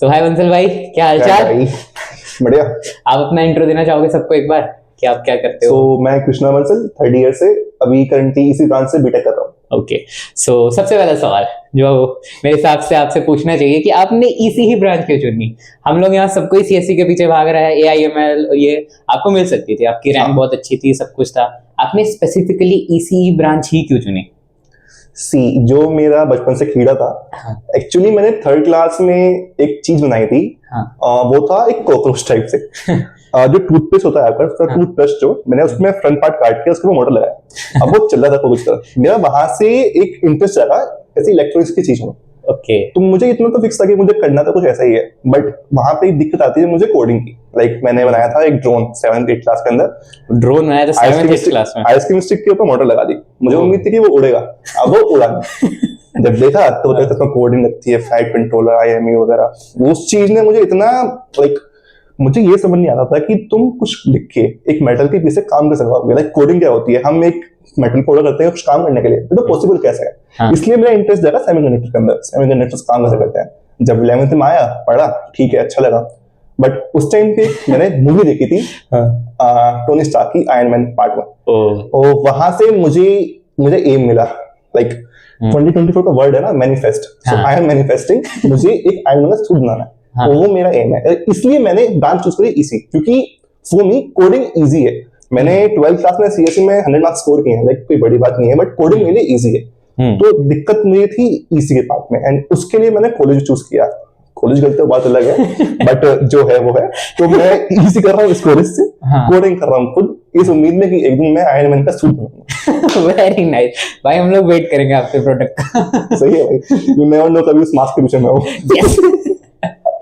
तो हाय बंसल भाई, क्या हालचाल? बढ़िया। आप अपना इंट्रो देना चाहोगे सबको एक बार कि आप क्या करते हो? मैं कृष्णा बंसल, थर्ड ईयर से, अभी करंटली इसी ब्रांच से बीटेक कर रहा हूँ। ओके, सो सबसे पहला सवाल जो मेरे हिसाब से आपसे पूछना चाहिए कि आपने इसी ही ब्रांच क्यों चुनी? हम लोग यहाँ सबको ही सीएससी के पीछे भाग रहा है, एआईएमएल, ये आपको मिल सकती थी, आपकी रैंक बहुत अच्छी थी, सब कुछ था, आपने स्पेसिफिकली इसी ब्रांच ही क्यों चुनी? जो मेरा बचपन से कीड़ा था, एक्चुअली मैंने थर्ड क्लास में एक चीज बनाई थी। वो था एक कॉकरोच टाइप से। जो टूथपेस्ट होता है आपका, उसका टूथब्रश जो मैंने उसमें फ्रंट पार्ट काट के उसको मोटर लगाया। अब वो चल रहा था कुछ तरह, मेरा वहां से एक इंटरेस्ट जागा ऐसी इलेक्ट्रॉनिक्स की चीज में। ओके, तो मुझे इतना तो फिक्स था कि मुझे करना तो कुछ ऐसा ही है, बट वहां पे एक दिक्कत आती है मुझे कोडिंग की। मैंने बनाया था एक ड्रोन 7th-8th क्लास के अंदर। ड्रोन बनाया था 7th-8th क्लास में? आइसक्रीम स्टिक के ऊपर मोटर लगा दी। मुझे उम्मीद थी कि वो उड़ेगा, अब वो उड़ा नहीं। जब देखा तो उसमें कोडिंग लगती है, फ्लाइट कंट्रोलर, IME वगैरह। उस चीज ने मुझे इतना मुझे ये समझ नहीं आता था कि तुम कुछ लिख के एक मेटल के पीछे काम कैसे करोगे। कोडिंग क्या होती है, हम एक मेटल पाउडर करते हैं कुछ काम करने के लिए, तो पॉसिबल कैसे है। इसलिए मेरा इंटरेस्ट जाएगा सेमीकंडक्टर के अंदर, सेमीकंडक्टर्स काम कैसे करते हैं। जब 11th में आया, पढ़ा, ठीक है, अच्छा लगा। बट उस टाइम पे मैंने मूवी देखी थी टोनी स्टार्क की, आयरन मैन पार्ट 1। और वहां से मुझे एम मिला। 2024 का वर्ड है ना, manifest. So I am manifesting, मुझे एक आयरन मैन का सूट बनाना है। तो वो मेरा एम है, इसलिए मैंने ब्रांच चूज करी इसी, क्योंकि फॉर मी कोडिंग इजी है। मैंने 12th क्लास में सीएससी में 100 मार्क्स स्कोर किए हैं, कोई बड़ी बात नहीं है, बट कोडिंग मेरे लिए इजी है। तो दिक्कत मुझे थी इसी के पार्ट में, एंड उसके लिए मैंने कॉलेज चूज किया। कॉलेज गलती बात अलग है, बट जो है वो है। तो मैं इजी कर रहा हूँ इस कॉलेज से, कोडिंग कर रहा हूँ खुद, इस उम्मीद में कि एक दिन मैं आयरन मैन का सूट बनाऊंगा। वेरी नाइस भाई, हम लोग वेट करेंगे आपके प्रोडक्ट का। सही है भाई, यू नेवर नो कभी उस मास्क के पीछे मैं हूँ।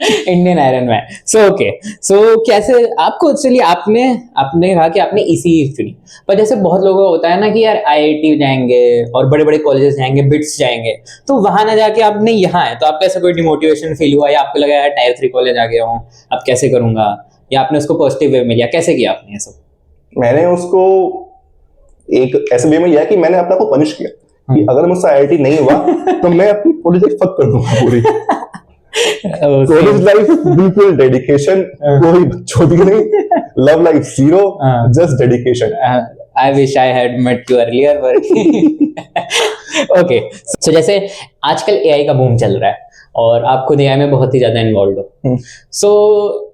Indian iron man. सो कैसे आपको, चलिए आपने कहा कि आपने इसी चुनी, पर जैसे बहुत लोगों का होता है ना कि यार IIT जाएंगे और बड़े बड़े कॉलेजेस जाएंगे, बिट्स जाएंगे, तो वहां ना जाके आपने यहाँ है, तो आपको ऐसा कोई डिमोटिवेशन फील हुआ, या आपको लगा यार टायर 3 कॉलेज आ गया हूँ, अब कैसे करूंगा, या आपने उसको पॉजिटिव वे में लिया, कैसे किया आपने ये सब? मैंने उसको एक ऐसे वे में लिया कि मैंने अपने को पनिश किया कि अगर मुझसे IIT नहीं हुआ तो मैं अपनी कॉलेज लाइफ फक कर दूंगा पूरी। कॉलेज लाइफ बिल्कुल डेडिकेशन, कोई बच्चों की नहीं, love life 0, just dedication. I wish I had met you earlier, okay. So जैसे आजकल AI का बूम चल रहा है और आप खुद AI में बहुत ही ज्यादा इन्वॉल्व हो। सो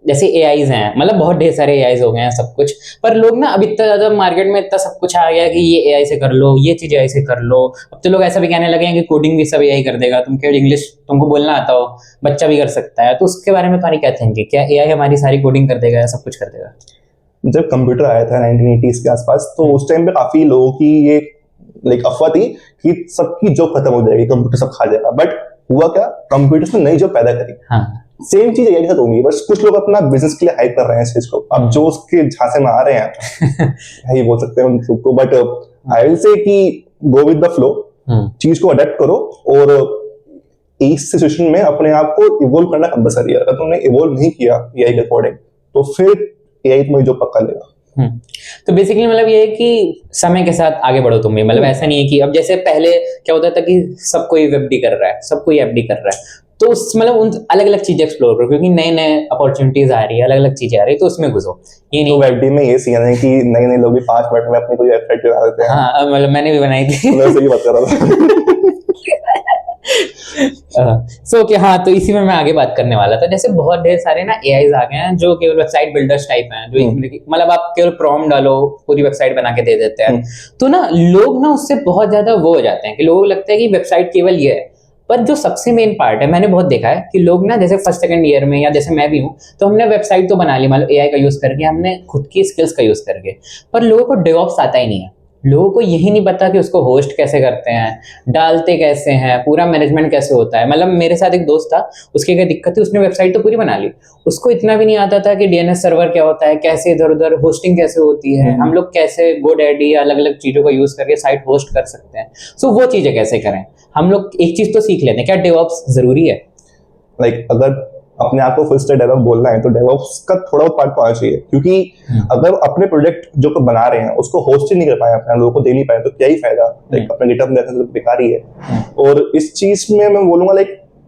जैसे AIs हैं, मतलब बहुत ढेर सारे AIs हो गए हैं सब कुछ, पर लोग ना अब इतना ज्यादा मार्केट में इतना सब कुछ आ गया कि ये AI से कर लो, ये चीज AI से कर लो। अब तो लोग ऐसा भी कहने लगे हैं कि कोडिंग भी सब AI कर देगा, तुम केवल इंग्लिश तुमको बोलना आता हो, बच्चा भी कर सकता है। तो उसके बारे में तुम्हारी क्या थिंकिंग, क्या AI हमारी सारी कोडिंग कर देगा या सब कुछ कर देगा? जब कंप्यूटर आया था 1980s के आसपास, तो उस टाइम पे काफी लोगों की ये अफवाह थी कि सबकी जॉब खत्म हो जाएगी, कंप्यूटर सब खा जाएगा। बट हुआ क्या, कंप्यूटर्स ने नई जॉब पैदा करी। सेम चीज AI के साथ होगी, बस कुछ लोग अपना बिजनेस के लिए हाइप कर रहे हैं इस चीज को। अब जो उसके झांसे में आ रहे हैं यही बोल सकते हैं उनको, बट आई विल से कि गो विद द फ्लो, चीज को अडेप्ट करो, और इस सिचुएशन में अपने आप को इवोल्व करना कंपलसरी है। अगर तुमने इवोल्व नहीं किया AI के अकॉर्डिंग, तो फिर AI तुम्हें जो पक्का लेगा। तो बेसिकली मतलब ये है कि समय के साथ आगे बढ़ो तुम भी, मतलब ऐसा नहीं है कि अब जैसे पहले क्या होता था कि सब कोई वेब कर रहा है, सब कोई FD कर रहा है, तो उस मतलब उन अलग अलग चीजें एक्सप्लोर करो, क्योंकि नए नए अपॉर्चुनिटीज आ रही है, अलग अलग चीजें आ रही है, तो उसमें घुसो। ये नहीं, तो FD में ये सीन है कि नए नए लोग भी 5 मिनट में अपनी कोई वेबसाइट बना देते हैं। हाँ, मतलब मैंने भी बनाई थी। मैं सही बात कर रहा था। हाँ, तो इसी में मैं आगे बात करने वाला था। जैसे बहुत ढेर सारे ना AIs आ गए हैं जो केवल वेबसाइट बिल्डर्स टाइप हैं, जो मतलब आप केवल प्रॉम्प्ट डालो, पूरी वेबसाइट बना के दे देते हैं। तो ना लोग ना उससे बहुत ज्यादा वो हो जाते हैं कि लोगों को लगता है कि वेबसाइट केवल ये है, पर जो सबसे मेन पार्ट है, मैंने बहुत देखा है कि लोग ना जैसे 1st-2nd ईयर में, या जैसे मैं भी हूँ, तो हमने वेबसाइट तो बना ली, मतलब AI का यूज करके, हमने खुद की स्किल्स का यूज करके, पर लोगों को डेवऑप्स आता ही नहीं है। लोगों को यही नहीं पता कि उसको होस्ट कैसे करते हैं, डालते कैसे हैं, पूरा मैनेजमेंट कैसे होता है। मतलब मेरे साथ एक दोस्त था, उसकी क्या दिक्कत थी, उसने वेबसाइट तो पूरी बना ली, उसको इतना भी नहीं आता था कि DNS सर्वर क्या होता है, कैसे इधर उधर होस्टिंग कैसे होती है, हम लोग कैसे GoDaddy या अलग अलग चीजों का यूज करके साइट होस्ट कर सकते हैं। सो वो चीजें कैसे करें, हम लोग एक चीज तो सीख लेते हैं, क्या डेवऑप्स जरूरी है? अगर अपने आप को फुल स्टैक डेवलप बोलना है तो डेवऑप्स का थोड़ा बहुत पार्ट तो आना चाहिए, क्योंकि अगर अपने प्रोजेक्ट जो बना रहे हैं उसको होस्ट ही नहीं कर पाए, अपने लोगों को दे नहीं पाए, तो क्या ही फायदा। अपने गिटहब में बेकार ही है। और इस चीज में मैं बोलूंगा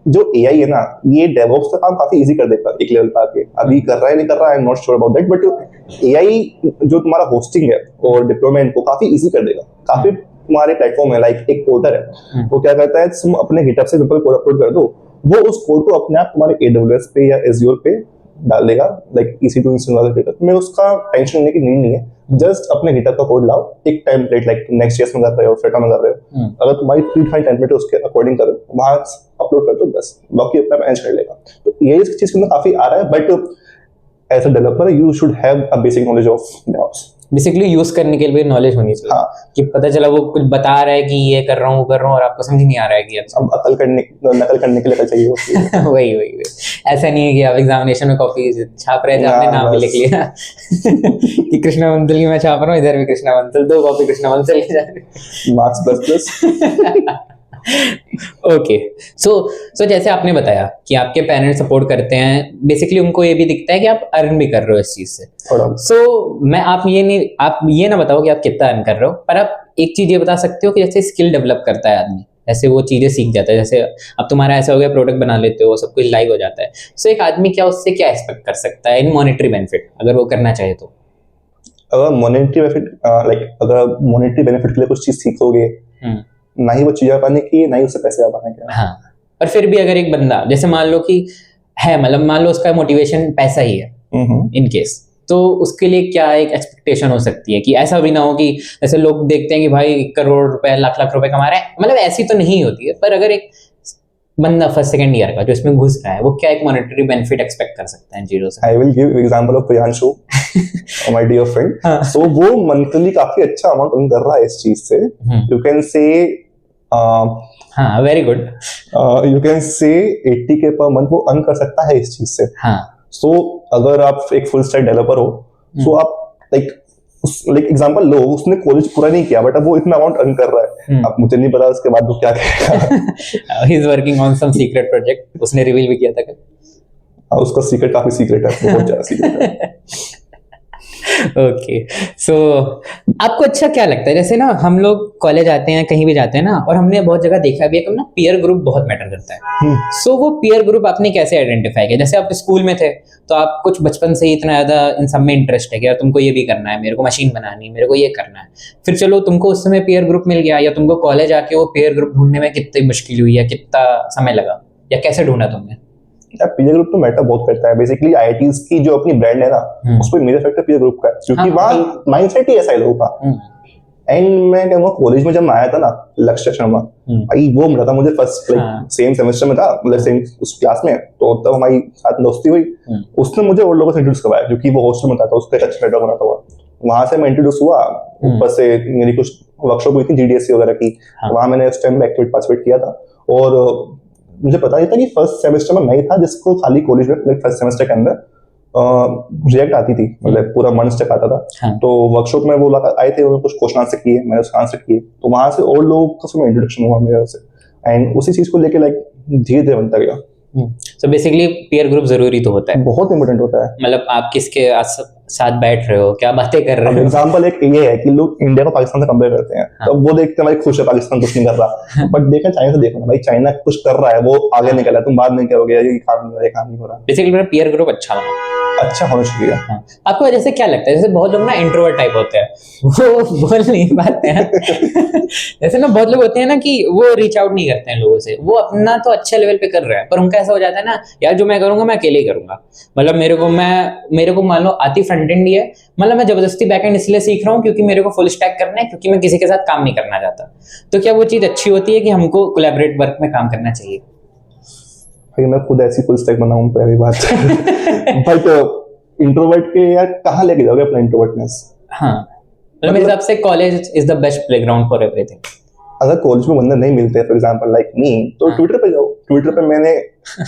जो एआई है ना, ये डेवऑप्स का काम काफी इजी कर देगा एक लेवल पे आके। अभी कर रहा है नहीं कर रहा है, I am not sure about that, but AI जो तुम्हारा होस्टिंग है और डिप्लॉयमेंट को काफी इजी कर देगा। काफी तुम्हारे प्लेटफॉर्म है, लाइक एक पोर्टर है, वो क्या करता है, तुम अपने गिटहब से कोड अपलोड कर दो, वो उस कोड को अपने आप तुम्हारे AWS पे या Azure पे डाल देगा, लाइक EC2 इंस्टॉल वाला गिटहब में। उसका टेंशन लेने की नीड नहीं है, जस्ट अपने गिटहब का कोड लाओ, एक टेम्पलेट लाइक Next.js में कर रहे हो, Flutter में कर रहे हो, अगर तुम्हारी प्रीडिफाइंड टेम्पलेट है उसके अकॉर्डिंग करो, वहां अपलोड कर दो, बस बाकी अपना मैनेज कर लेगा। तो ये इस चीज के अंदर काफी आ रहा है, but as a developer you should have a basic knowledge of DevOps। Basically use करने के लिए नॉलेज होनी चाहिए। हाँ। कि पता चला वो कुछ बता रहा है कि ये कर रहा हूँ वो कर रहा हूँ और आपको समझ नहीं आ रहा है कि अच्छा। अब नकल करने के लिए अकल चाहिए होती है। वही ऐसा नहीं है कि आप एग्जामिनेशन में कॉपी छाप रहे थे, आपने नाम भी लिख लिया कि कृष्णा बंसल की मैं छाप रहा हूँ, इधर भी कृष्णा बंसल, 2 कॉपी कृष्णा बंसल ले जा रहे, मार्क्स प्लस। ओके। सो जैसे आपने बताया कि आपके पेरेंट्स सपोर्ट करते हैं, बेसिकली उनको ये भी दिखता है कि आप अर्न भी कर रहे हो इस चीज से। सो मैं आप ये ना बताओ कि आप कितना अर्न कर रहे हो, पर आप एक चीज ये बता सकते हो कि जैसे स्किल डेवलप करता है आदमी, जैसे वो चीजें सीख जाता है, जैसे अब तुम्हारा ऐसा हो गया प्रोडक्ट बना लेते हो, सब कुछ लाइव हो जाता है, सो एक आदमी क्या उससे क्या एक्सपेक्ट कर सकता है इन मॉनेटरी बेनिफिट, अगर वो करना चाहे तो? अगर मॉनेटरी बेनिफिट के लिए कुछ चीज सीखोगे, ना ही वो चीज आ पाने की, ना ही उससे पैसे आ पाने के। हाँ, पर फिर भी अगर एक बंदा जैसे मान लो कि है, मतलब मान लो उसका मोटिवेशन पैसा ही है इन केस, तो उसके लिए क्या एक एक्सपेक्टेशन हो सकती है कि ऐसा भी ना हो कि जैसे लोग देखते हैं कि भाई 1 करोड़ रुपए लाख लाख रुपए कमा रहे हैं, मतलब ऐसी तो नहीं होती है, पर अगर एक बंदा फर्स्ट सेकंड ईयर का जो इसमें घुस रहा है, वो क्या एक मॉनेटरी बेनिफिट एक्सपेक्ट कर सकता है इन चीजों से? I will give example of Priyanshu, my dear friend. So वो मंथली काफी अच्छा अमाउंट अर्न कर रहा है इस चीज से। यू कैन से हाँ, very good. You can say 80K per month वो अर्न कर सकता है इस चीज से। हाँ। सो अगर आप एक फुल स्टैक डेवलपर हो, सो आप लाइक एग्जांपल लो, उसने कॉलेज पूरा नहीं किया बट अब वो इतना अमाउंट अर्न कर रहा है। अब मुझे नहीं पता उसके बाद वो क्या करेगा। He is working on some secret project, उसने रिवील भी किया था कल। उसका सीक्रेट काफी सीक्रेट है, बहुत ज्यादा सीक्रेट है। ओके। सो आपको अच्छा क्या लगता है, जैसे ना हम लोग कॉलेज आते हैं, कहीं भी जाते हैं ना, और हमने बहुत जगह देखा भी है कि ना पीयर ग्रुप बहुत मैटर करता है। सो वो पीयर ग्रुप आपने कैसे आइडेंटिफाई किया? जैसे आप स्कूल में थे तो आप कुछ बचपन से ही इतना ज्यादा इन सब में इंटरेस्ट है कि यार तुमको ये भी करना है, मेरे को मशीन बनानी है, मेरे को ये करना है, फिर चलो तुमको उस समय पीयर ग्रुप मिल गया, या तुमको कॉलेज आके वो पीयर ग्रुप ढूंढने में कितनी मुश्किल हुई, या कितना समय लगा, या कैसे ढूंढा तुमने? पीयर ग्रुप तो मैटर बहुत करता है। बेसिकली आईआईटीज की जो अपनी ब्रांड है ना, उस पर मेजर फैक्टर पीयर ग्रुप का है, क्योंकि वहाँ माइंडसेट ही ऐसा है लोगों का। एंड मैं कहूँगा कॉलेज में जब मैं आया था ना, लक्ष्य शर्मा भाई वो मिला था मुझे फर्स्ट, लाइक सेम सेमेस्टर में था, मतलब सेम उस क्लास में, तो तब हमारी साथ दोस्ती हुई। उसने मुझे और लोगों से इंट्रोड्यूस करवाया, क्योंकि वो हॉस्टल में था, तो उसका अच्छा नेटवर्क बना था। वहां से मैं इंट्रोड्यूस हुआ, ऊपर से मेरी कुछ वर्कशॉप हुई थी GDSC वगैरह की, वहां मैंने उस टाइम में एक्टिवेट पार्टिसिपेट किया था। और मुझे पता नहीं था कि फर्स्ट सेमेस्टर में मैं ही था जिसको खाली कॉलेज में फर्स्ट सेमेस्टर के अंदर रिएक्ट आती थी, मतलब पूरा मंच तक आता था। तो वर्कशॉप में वो आए थे, उन्होंने कुछ क्वेश्चन आंसर किए, मैंने उसका आंसर किए, तो वहां से और लोगों का इंट्रोडक्शन हुआ मेरे से, एंड उसी चीज को लेके लाइक धीरे धीरे बनता गया। सो बेसिकली पीयर ग्रुप जरूरी तो होता है, बहुत इंपॉर्टेंट होता है। मतलब आप किसके साथ बैठ रहे हो, क्या बातें कर रहे हो। एग्जांपल एक ये है कि लोग इंडिया को पाकिस्तान से कंपेयर करते हैं, तो वो देखते हैं भाई खुश है पाकिस्तान कुछ नहीं कर रहा, बट देखा चाइना से देखो ना भाई, चाइना कुछ कर रहा है, वो आगे निकल रहा है, तुम बाद में क्या हो गया, ये काम नहीं हो रहा। बेसिकली मेरा पीयर ग्रुप अच्छा होना चाहिए। हाँ। आपको जैसे क्या लगता है, जैसे बहुत लोग ना इंट्रोवर्ट टाइप होते हैं, वो बोल नहीं पाते हैं जैसे ना बहुत लोग होते हैं ना कि वो रीच आउट नहीं करते हैं लोगों से, वो अपना तो अच्छे लेवल पे कर रहे हैं, पर उनका ऐसा हो जाता है ना, यार जो मैं करूंगा मैं अकेले ही करूंगा, मतलब मेरे को मान लो आती फ्रंट एंड ही है, मतलब मैं जबरदस्ती बैकएंड इसलिए सीख रहा हूँ क्योंकि मेरे को फुल स्टैक करना है, क्योंकि मैं किसी के साथ काम नहीं करना चाहता। तो क्या वो चीज अच्छी होती है कि हमको कोलैबोरेट वर्क में काम करना चाहिए? मैं खुद ऐसी फुल स्टैक बना हूं, पहली बात। बट इंट्रोवर्ट के यार कहाँ लेके जाओगे अपना इंट्रोवर्टनेस? हाँ, मतलब मेरे हिसाब से college is the best playground for everything. अगर कॉलेज में बंदा नहीं मिलते, फॉर एग्जांपल लाइक मी, तो ट्विटर पे जाओ। ट्विटर पे मैंने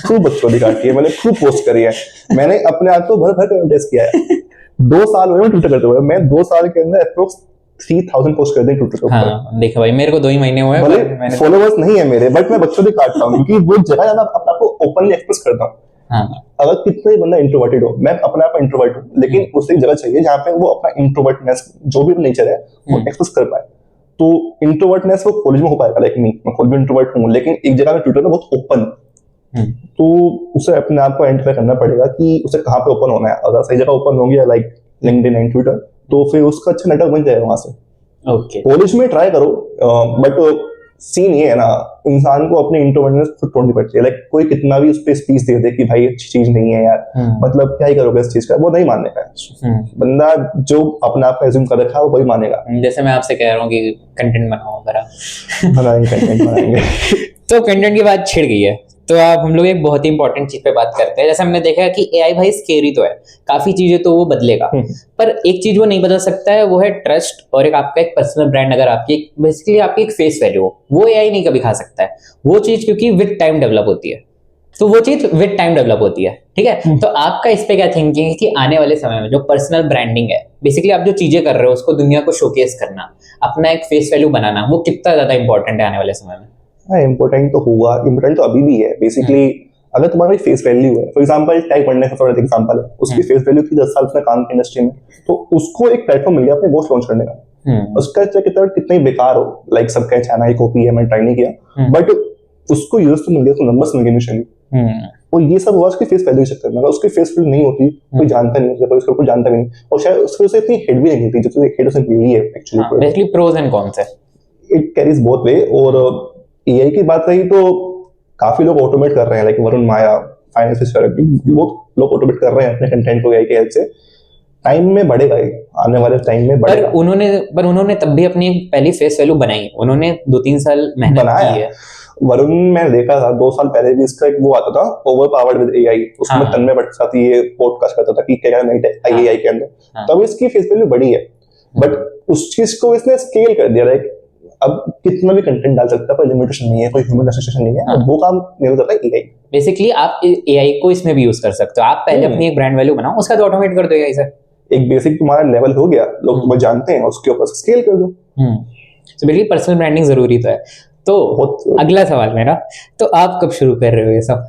खूब बकचोदी काटी है, मैंने खूब पोस्ट करी है, मैंने अपने आप को भर भर कर टेस्ट किया है। 2 साल हुए ट्विटर करते हुए, मैं 2 साल के अंदर अप्रोक्स 3000 पोस्ट कर दी ट्विटर पे। हाँ, देखो भाई मेरे को 2 ही महीने हुए, मैंने फॉलोवर्स नहीं है मेरे, बट मैं बकचोदी काटता हूँ क्योंकि वो जगह ज्यादा अपने आप को ओपनली एक्सप्रेस करता हूँ। हाँ। अगर कितना ही बंदा इंट्रोवर्टेड हो, मैं अपने आप इंट्रोवर्ट हूँ, लेकिन उसे एक जगह चाहिए जहाँ पे वो अपना इंट्रोवर्टनेस जो भी नेचर है वो एक्सप्रेस कर पाए। तो इंट्रोवर्टनेस वो कॉलेज में हो पाएगा, लेकिन मैं खुद भी इंट्रोवर्ट हूँ, लेकिन एक जगह में ट्विटर पे बहुत ओपन तो उसे अपने आप को आइडेंटिफाई करना पड़ेगा कि उसे कहाँ पे ओपन होना है। अगर सही जगह ओपन हो गया लाइक लिंक्डइन एंड ट्विटर, तो फिर उसका अच्छा नेटवर्क बन जाएगा वहां से। ओके। कॉलेज में ट्राई करो, बट सीन ये है ना, इंसान को अपनी इंट्रोवर्टनेस खुद तोड़नी पड़ती है। लाइक कोई कितना भी उस पर स्पीच दे दे कि भाई अच्छी चीज नहीं है यार, मतलब क्या ही करोगे इस चीज का, वो नहीं मानने का है। बंदा जो अपने आप एज्यूम कर रखा है वो वही मानेगा। जैसे मैं आपसे कह रहा हूँ कि कंटेंट बनाओ जरा। बनाएंगे, कंटेंट बनाएंगे। तो कंटेंट की बात छिड़ गई है, तो आप हम लोग एक बहुत ही इंपॉर्टेंट चीज पे बात करते हैं। जैसे हमने देखा है कि एआई भाई स्केरी तो है, काफी चीजें तो वो बदलेगा, पर एक चीज वो नहीं बदल सकता है, वो है ट्रस्ट और एक आपका एक पर्सनल ब्रांड। अगर आपकी बेसिकली आपकी एक फेस वैल्यू हो, वो एआई नहीं कभी खा सकता है वो चीज, क्योंकि विद टाइम डेवलप होती है। तो वो चीज विद टाइम डेवलप होती है, ठीक है। तो आपका इस पे क्या थिंकिंग है कि आने वाले समय में जो पर्सनल ब्रांडिंग है, बेसिकली आप जो चीजें कर रहे हो उसको दुनिया को शोकेस करना, अपना एक फेस वैल्यू बनाना, वो कितना ज्यादा इंपॉर्टेंट है आने वाले समय में? हाँ, इम्पोर्टेंट तो होगा, इम्पोर्टेंट तो अभी भी है। बेसिकली अगर तुम्हारा फेस वैल्यू है, फॉर एग्जांपल टैग बनने का थोड़ा एग्जांपल है, उसकी फेस वैल्यू थी 10 साल उसने काम की इंडस्ट्री में, तो उसको एक प्लेटफॉर्म मिल गया अपने गोस्ट लॉन्च करने का। उसका कितना ही बेकार हो, लाइक सब कहे चाइना ही कॉपी है, मैंने ट्राई नहीं किया, बट उसको यूज तो मिल गया, उसको नंबर्स मिल गए इनिशियली। और ये सब हुआ उसकी फेस वैल्यू चक्कर में। अगर उसकी फेस वैल्यू नहीं होती, कोई जानता नहीं, उसको कोई जानता नहीं, और शायद उसकी वजह से इतनी हिट भी नहीं मिलती जितनी हिट उसने मिली है actually. Basically pros and cons है, इट कैरीज बोथ वे। और एआई की बात रही तो काफी लोग ऑटोमेट कर रहे हैं, लाइक वरुण माया, फाइनेंस बहुत लोग ऑटोमेट कर रहे हैं अपने कंटेंट को एआई की हेल्प से। टाइम में बढ़ेगा, आने वाले टाइम में बढ़ेगा। पर उन्होंने तब भी अपनी पहली फेस वैल्यू बनाई, उन्होंने 2-3 साल मेहनत की है। वरुण मैंने देखा था 2 साल पहले भी इसका एक वो आता था, ओवर पावर्ड विद एआई, उसमें तन्मय भट्ट साथ ये पॉडकास्ट करता था कि क्या नहीं आई एआई के अंदर, तब इसकी फेस वैल्यू बढ़ी है। बट उस चीज को इसने स्केल कर दिया, लाइक अब कितना भी कंटेंट डाल सकता है, कोई लिमिटेशन नहीं है, कोई ह्यूमन एसोसिएशन नहीं है, वो काम नहीं करता है एआई। बेसिकली आप एआई को इसमें भी यूज कर सकते हो। आप पहले अपनी एक ब्रांड वैल्यू बनाओ, उसका तो ऑटोमेट कर दो एआई से। एक बेसिक तुम्हारा लेवल हो गया, लोग तुम्हें जानते हैं, उसके ऊपर स्केल कर दो। तो बेसिकली पर्सनल ब्रांडिंग जरूरी तो है। तो अगला सवाल मेरा, तो आप कब शुरू कर रहे हो ये सब?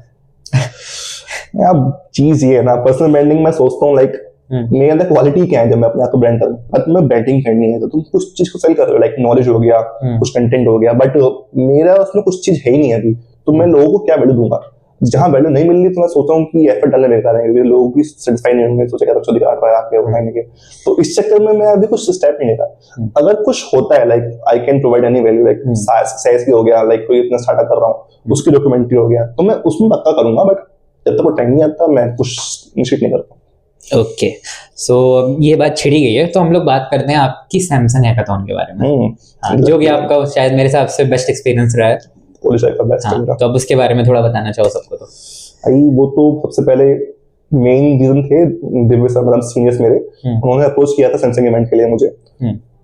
अब चीज ये है ना, पर्सनल ब्रांडिंग मैं सोचता हूँ लाइक मेरे अंदर क्वालिटी क्या है जब मैं अपने आप को ब्रांड करूँ। अब तुम्हें ब्रांडिंग करनी है तो तुम कुछ चीज को सही कर रहे हो, लाइक नॉलेज हो गया, कुछ कंटेंट हो गया, बट मेरा उसमें कुछ चीज है ही नहीं अभी, तो मैं लोगों को क्या वैल्यू दूंगा? जहां वैल्यू नहीं मिल रही तो मैं सोचता हूँ कि एफर्ट डालने बेकार है, क्योंकि लोग भी सेटिस्फाई नहीं होंगे, सोचेगा बच्चों दिखा रहा है आपके बनाने के। तो इस चक्कर में मैं अभी कुछ स्टेप नहीं लेता। अगर कुछ होता है like I can provide any value, like size की हो गया, लाइक कोई इतना स्टार्टअप कर रहा हूँ उसकी डॉक्यूमेंट्री हो गया, तो मैं उसमें पक्का करूंगा, बट जब तक वो टाइम नहीं आता मैं कुछ इनिशिएट नहीं करता। ओके, सो ये बात छिड़ी गई है, तो हम लोग बात करते हैं आपकी सैमसंग हैकाथॉन के बारे में। जो कि आपका शायद मेरे हिसाब से बेस्ट एक्सपीरियंस रहा है। तो अब उसके बारे में थोड़ा बताना चाहो सबको। तो वो तो सबसे पहले मेन रीजन थे दिव्य सर, मतलब सीनियर्स मेरे, उन्होंने अप्रोच किया था सैमसंग इवेंट के लिए मुझे।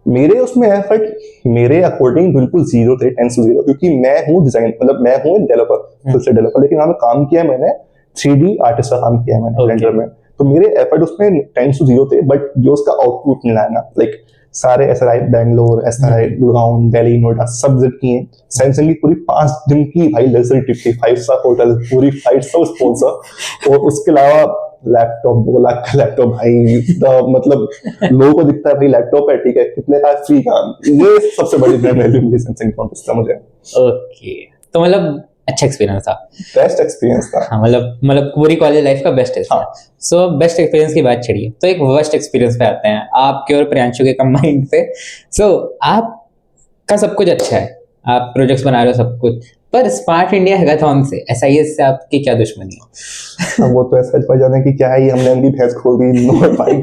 मेरे उसमें एफर्ट मेरे अकॉर्डिंग बिल्कुल 0 थे, 10 से 0, क्योंकि मैं हूँ डिजाइन, मतलब मैं हूँ डेवलपर, फुल स्टैक डेवलपर, लेकिन हाँ मैं काम किया, मैंने 3D आर्टिस्ट का काम किया मैंने ब्लेंडर में। तो मेरे एफर्ट उसमें 10 से 0 थे, बट जो उसका आउटपुट मिला है ना, लाइक सारे SRI बैंगलोर, SRI गुड़गांव, दिल्ली, नोएडा सब विजिट किए। सैमसंग की पूरी 5 दिन की भाई लग्जरी ट्रिप थी, 5 स्टार होटल, पूरी फ्लाइट सब स्पॉन्सर, और उसके अलावा लैपटॉप, 2 लाख का लैपटॉप भाई, मतलब लोगों को दिखता है भाई लैपटॉप है, ठीक है, कितने का, फ्री का। ये सबसे बड़ी ब्रांड वैल्यू मिली सैमसंग की मुझे। ओके, तो मतलब अच्छा एक्सपीरियंस था, बेस्ट एक्सपीरियंस था। हाँ, मतलब पूरी कॉलेज लाइफ का best experience. So best experience की बात छड़िए, तो एक वर्स्ट एक्सपीरियंस पे आते हैं, आपके और प्रियांशु के कंबाइंड पे। सो आपका सब कुछ अच्छा है, आप प्रोजेक्ट्स बना रहे हो सब कुछ, पर स्मार्ट इंडिया हैकाथॉन से, SIS से आपकी क्या दुश्मनी है? वो तो ऐसा पता जाने की क्या है, हमने उनकी भैंस खोल दी। नो भाई,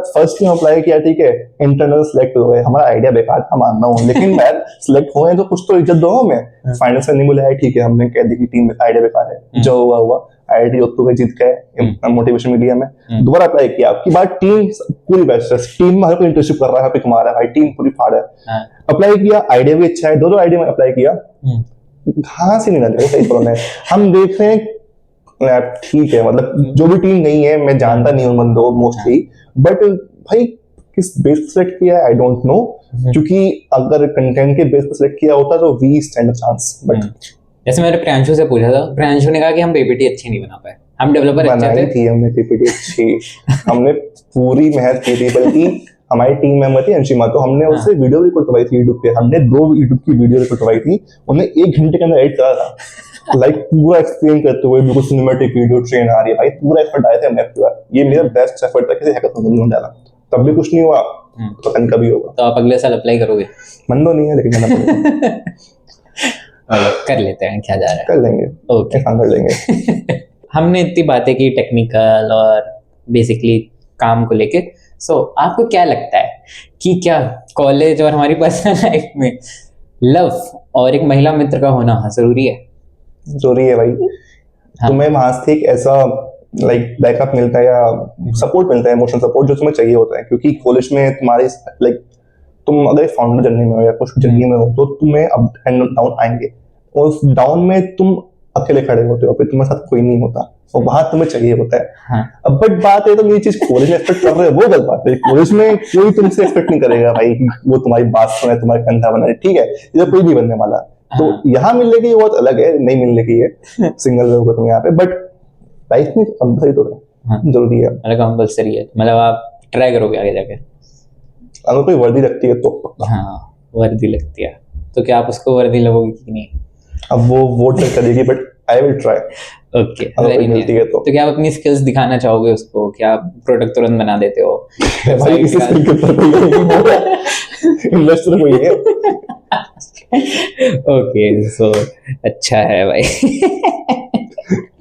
फर्स्ट टाइम अप्लाई किया, ठीक है, इंटरनल सेलेक्ट हो गए, हमारा आइडिया बेकार था मानना हूँ, लेकिन यार सिलेक्ट हुए तो कुछ तो इज्जत दो हमें। फाइनल से नहीं बोला है, ठीक है, हमने कह दी कि टीम आइडिया बेकार है, जो हुआ हुआ, IIT जोधपुर में जीत गए, मोटिवेशन मिली हमें, दोबारा अप्लाई किया। आपकी बात टीम पूरी बेस्ट है, टीम में हर कोई इंटर्नशिप कर रहा है, कमा रहा है भाई, टीम पूरी फाड़ है। अप्लाई किया, आइडिया भी अच्छा है, दोनों आइडिया में अप्लाई किया, कहाँ से नहीं लगे सही बोलने। हम देख रहे हैं ठीक है, मतलब जो भी टीम नहीं है, मैं जानता नहीं हूँ बंदों मोस्टली, बट भाई किस बेस पर सेलेक्ट किया है आई डोंट नो, क्योंकि अगर कंटेंट के बेस पर सेलेक्ट किया होता तो we stand a chance. But जैसे मैंने प्रियांशु से पूछा था, प्रियांशु ने कहा कि हम PPT अच्छी नहीं बना पाए, हम डेवलपर अच्छे थे। थी हमने PPT अच्छी, हमने पूरी मेहनत की थी, बल्कि हमारी टीम मेंबर थी अंशिमा, तो हमने उससे वीडियो रिकॉर्ड करवाई थी यूट्यूब पे, हमने 2 यूट्यूब की वीडियो रिकॉर्ड करवाई थी, उन्हें 1 घंटे के अंदर एडिट करा था। लाइक पूरा एक्सप्लेन करते हुए बिल्कुल सिनेमैटिक वीडियो ट्रेन आ रही है भाई, पूरा एफर्ट आया था मैप पे, ये मेरा बेस्ट एफर्ट था किसी हैकाथॉन में डाला, तब भी कुछ नहीं हुआ, तो पता नहीं कभी होगा। तो आप अगले साल अप्लाई करोगे? मन तो नहीं है लेकिन जाना पड़ेगा। कर लेते हैं, क्या जा रहा है, कर लेंगे, ओके कर लेंगे। हमने इतनी बातें की टेक्निकल और बेसिकली काम को लेके, सो आपको क्या लगता है कि क्या कॉलेज और हमारी पर्सनल लाइफ में लव और एक महिला मित्र का होना जरूरी है? जरूरी है भाई। हाँ। तुम्हें वहां से एक ऐसा लाइक बैकअप मिलता है या सपोर्ट मिलता है, इमोशनल सपोर्ट जो तुम्हें चाहिए होता है, क्योंकि कॉलेज में तुम्हारे लाइक तुम अगर फाउंडर जर्नी में हो या कुछ जर्नी में हो तो तुम्हें अप एंड डाउन आएंगे, और उस डाउन में तुम अकेले खड़े होते हो, फिर तुम्हारे साथ कोई नहीं होता, और वहां तुम्हें चाहिए होता है। हाँ। अब बट बात है, तुम ये चीज कॉलेज में एक्सपेक्ट कर रहे हो वो गलत बात है। कॉलेज में कोई तुमसे एक्सपेक्ट नहीं करेगा भाई कि वो तुम्हारी बात सुने, तुम्हारे कंधा बनाए, ठीक है, ये कोई नहीं बनने वाला। तो यहाँ मिलने की बहुत अलग है, नहीं मिलने की है, सिंगल रहोगे तुम यहाँ पे, बट लाइफ में कंपलसरी तो है, जरूरी है, मतलब कंपलसरी है, मतलब आप ट्राई करोगे आगे जाके? अगर कोई वर्दी लगती है तो। हाँ, वर्दी लगती है तो क्या आप उसको वर्दी लगोगे कि नहीं? अब वो वोट तक करेगी, but I will try. Okay, अगर कोई मिलती है तो क्या आप अपनी स्किल्स दिखाना चाहोगे उसको? क्या आप प्रोडक्ट तुरंत बना देते हो? भाई इसी स्किल के ऊपर इन्वेस्टर कोई है। ओके, सो अच्छा है भाई।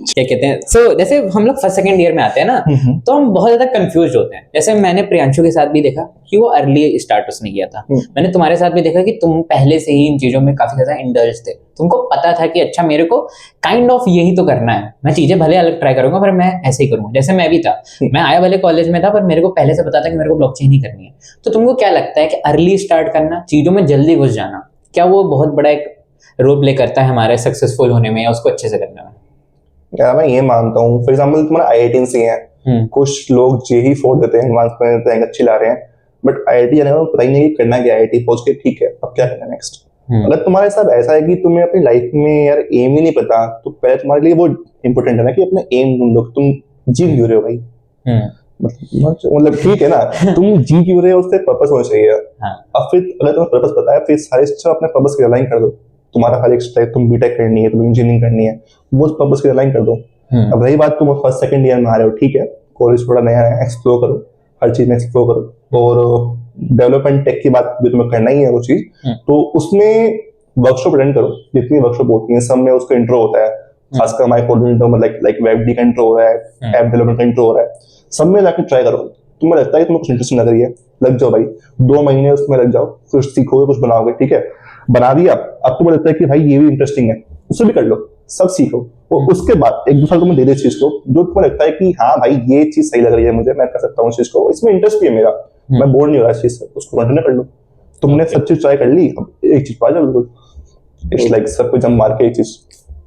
क्या कहते हैं, सो जैसे हम लोग फर्स्ट सेकंड ईयर में आते हैं ना, तो हम बहुत ज्यादा कंफ्यूज होते हैं। जैसे मैंने प्रियांशु के साथ भी देखा कि वो अर्ली स्टार्ट उसने किया था, मैंने तुम्हारे साथ भी देखा कि तुम पहले से ही इन चीजों में काफी ज्यादा इंडल्ज थे, तुमको पता था कि अच्छा मेरे को काइंड ऑफ यही तो करना है, मैं चीजें भले अलग ट्राई करूंगा पर मैं ऐसे ही करूंगा। जैसे मैं भी था, मैं आया भले कॉलेज में था पर मेरे को पहले से पता था कि मेरे को ब्लॉकचेन ही करनी है। तो तुमको क्या लगता है कि अर्ली स्टार्ट करना, चीजों में जल्दी घुस जाना, क्या वो बहुत बड़ा एक रोल प्ले करता है हमारे सक्सेसफुल होने में या उसको अच्छे से करने में? यार मैं ये मानता हूँ, फॉर एग्जाम्पल तुम्हारा IIT से है, कुछ लोग JEE फोड़ देते हैं, एडवांस में रैंक अच्छी ला रहे हैं, बट IIT जाने का पता ही नहीं करना क्या, IIT पहुंच के ठीक है अब क्या करना नेक्स्ट। अगर तुम्हारे साथ ऐसा है कि तुम्हें अपनी लाइफ में यार एम ही नहीं पता, तो पहले तुम्हारे लिए वो इम्पोर्टेंट है ना कि अपना एम ढूंढो, तुम जी क्यों रहे हो भाई, मतलब ठीक है ना, तुम जी क्यों रहे हो, उससे पर्पस होना चाहिए। अब फिर अगर तुम्हें पर्पस पता है, फिर सारे अपने पर्पस की अलाइन कर दो। तुम्हारा खाली एक तुम बीटेक करनी है, तुम इंजीनियरिंग करनी है, वो पर्पस की अलाइन कर दो। अब रही बात, तुम फर्स्ट सेकंड ईयर में आ रहे हो, ठीक है, कॉलेज थोड़ा नया है, एक्सप्लोर करो, हर चीज में एक्सप्लोर करो, और डेवलपमेंट टेक की बात भी तुम्हें करना ही है वो चीज, तो उसमें वर्कशॉप अटेंड करो, जितनी वर्कशॉप होती है सब में उसका इंट्रो होता है, खासकर हमारे कॉलेज में लाइक वेब का इंट्रो हो रहा है, ऐप डेवलपमेंट का इंट्रो हो रहा है, सब में जाकर ट्राई करो। तुम्हें लगता है कि तुम्हें कुछ इंटरेस्टिंग लग रही है, लग जाओ भाई, 2 महीने उसमें लग जाओ, कुछ सीखोगे, कुछ बनाओगे, ठीक है, बना दिया, अब तुम्हें लगता है कि भाई ये भी इंटरेस्टिंग है, उसे भी कर लो, सब सीखो, और उसके बाद 1-2 साल तुम्हें दे दे चीज को, जो तुम्हें लगता है कि हाँ भाई ये चीज सही लग रही है मुझे, मैं कर सकता हूँ इस चीज को, इसमें इंटरेस्ट भी है मेरा, मैं बोर नहीं हो रहा इस चीज से, उसको कंटिन्यू कर लो। तुमने सब चीज ट्राई कर ली, अब एक चीज पा जाओ, बिल्कुल इट्स लाइक सब कुछ हम मार के एक चीज।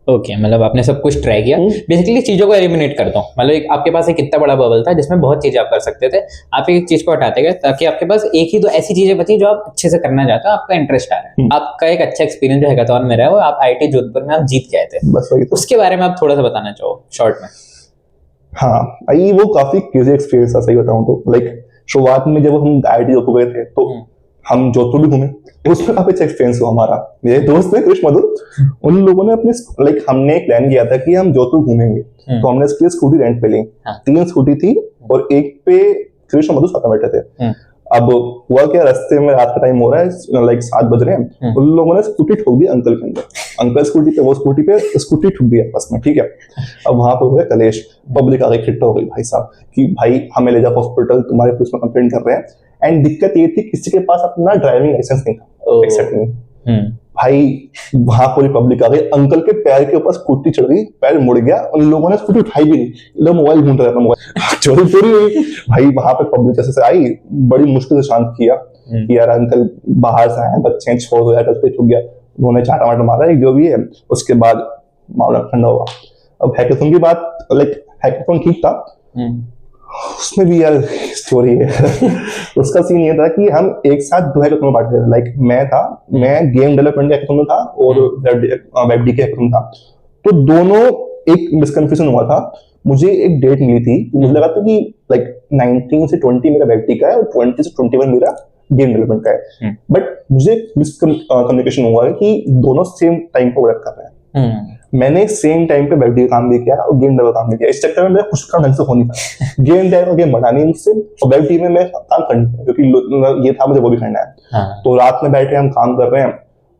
ओके, मतलब आपने सब कुछ ट्राई किया, बेसिकली चीजों को एलिमिनेट करता हूँ, मतलब आपके पास एक कितना बड़ा बबल था जिसमें बहुत चीजें आप कर सकते थे, आप एक चीज को हटाते गए ताकि आपके पास एक ही 2 ऐसी चीजें बची जो आप अच्छे से करना चाहते हो, आपका इंटरेस्ट आ रहा है। आपका एक अच्छा एक्सपीरियंस जो हैकाथॉन में रहा है वो आप IIT जोधपुर में आप जीत के आए थे, बस वही तो। उसके बारे में आप थोड़ा सा बताना चाहो शॉर्ट में? हाँ, वो काफी क्रेजी एक्सपीरियंस था, सही बताऊं तो। लाइक शुरुआत में जब हम IIT जोधपुर गए थे तो हम जोधपुर भी घूमे, उसमें काफी अच्छा एक्सपीरियंस हुआ हमारा। मेरे दोस्त थे कृष्ण मधुर, उन लोगों ने अपने लाइक हमने एक प्लान किया था कि हम जोधपुर घूमेंगे, तो हमने इसके लिए स्कूटी रेंट पे ली, 3 स्कूटी थी और एक पे कृष्ण मधुर साथ में बैठे थे। अब हुआ क्या, रास्ते में रात का टाइम हो रहा है, लाइक 7 बज रहे हैं, उन लोगों ने स्कूटी ठोक दी अंकल के अंदर, अंकल स्कूटी पे, वो स्कूटी पे स्कूटी ठुक दी आपस में, ठीक है। अब वहां पर हुआ कलेश, पब्लिक आगे इकट्ठा हो गई भाई साहब कि भाई हमें ले जाओ हॉस्पिटल, तुम्हारे पुलिस में कंप्लेंट कर रहे हैं। एंड दिक्कत ये थी किसी के पास अपना ड्राइविंग लाइसेंस नहीं था, एक्सेप्ट नहीं। भाई वहां पूरी पब्लिक आ गई, अंकल के पैर के ऊपर स्कूटी चढ़ गई, पैर मुड़ गया, उन लोगों ने स्कूटी उठाई भी नहीं, लोग मोबाइल ढूंढ रहे थे, मोबाइल चोरी पूरी हुई भाई। वहां पे पब्लिक जैसे से आई, बड़ी मुश्किल से शांत किया कि यार अंकल बाहर से आए, बच्चे छोड़ दो यार, गलती छूट गया, उन्होंने चाटा वाटा मारा जो भी है, उसके बाद मामला ठंडा हुआ। अब हैकाथॉन की बात, लाइक हैकाथॉन ठीक था, उसमें भी यार स्टोरी है। उसका सीन ये था कि हम एक साथ 2 हैकाथॉन में बांट थे, लाइक मैं गेम डेवलपमेंट के हैकाथॉन में था और वेब के हैकाथॉन था, तो दोनों एक मिसकंफ्यूजन हुआ था। मुझे एक डेट मिली थी, मुझे लगा था कि लाइक 19 से 20 मेरा वेब का है और 20 से 21 मेरा गेम डेवलपमेंट का है, बट मुझे मिसकम्युनिकेशन हुआ है कि दोनों सेम टाइम पर वर्क कर रहे हैं। मैंने सेम टाइम पे वेब का काम भी किया और गेम डेवलपर काम भी किया। इस चक्कर में मेरा कुछ काम ढंग से हो नहीं पाया। गेम डेवलपर गेम बना नहीं मुझसे, और वेब टीम में मैं काम करना, क्योंकि ये था मुझे वो भी करना है। हाँ। तो रात में बैठे हम काम कर रहे हैं,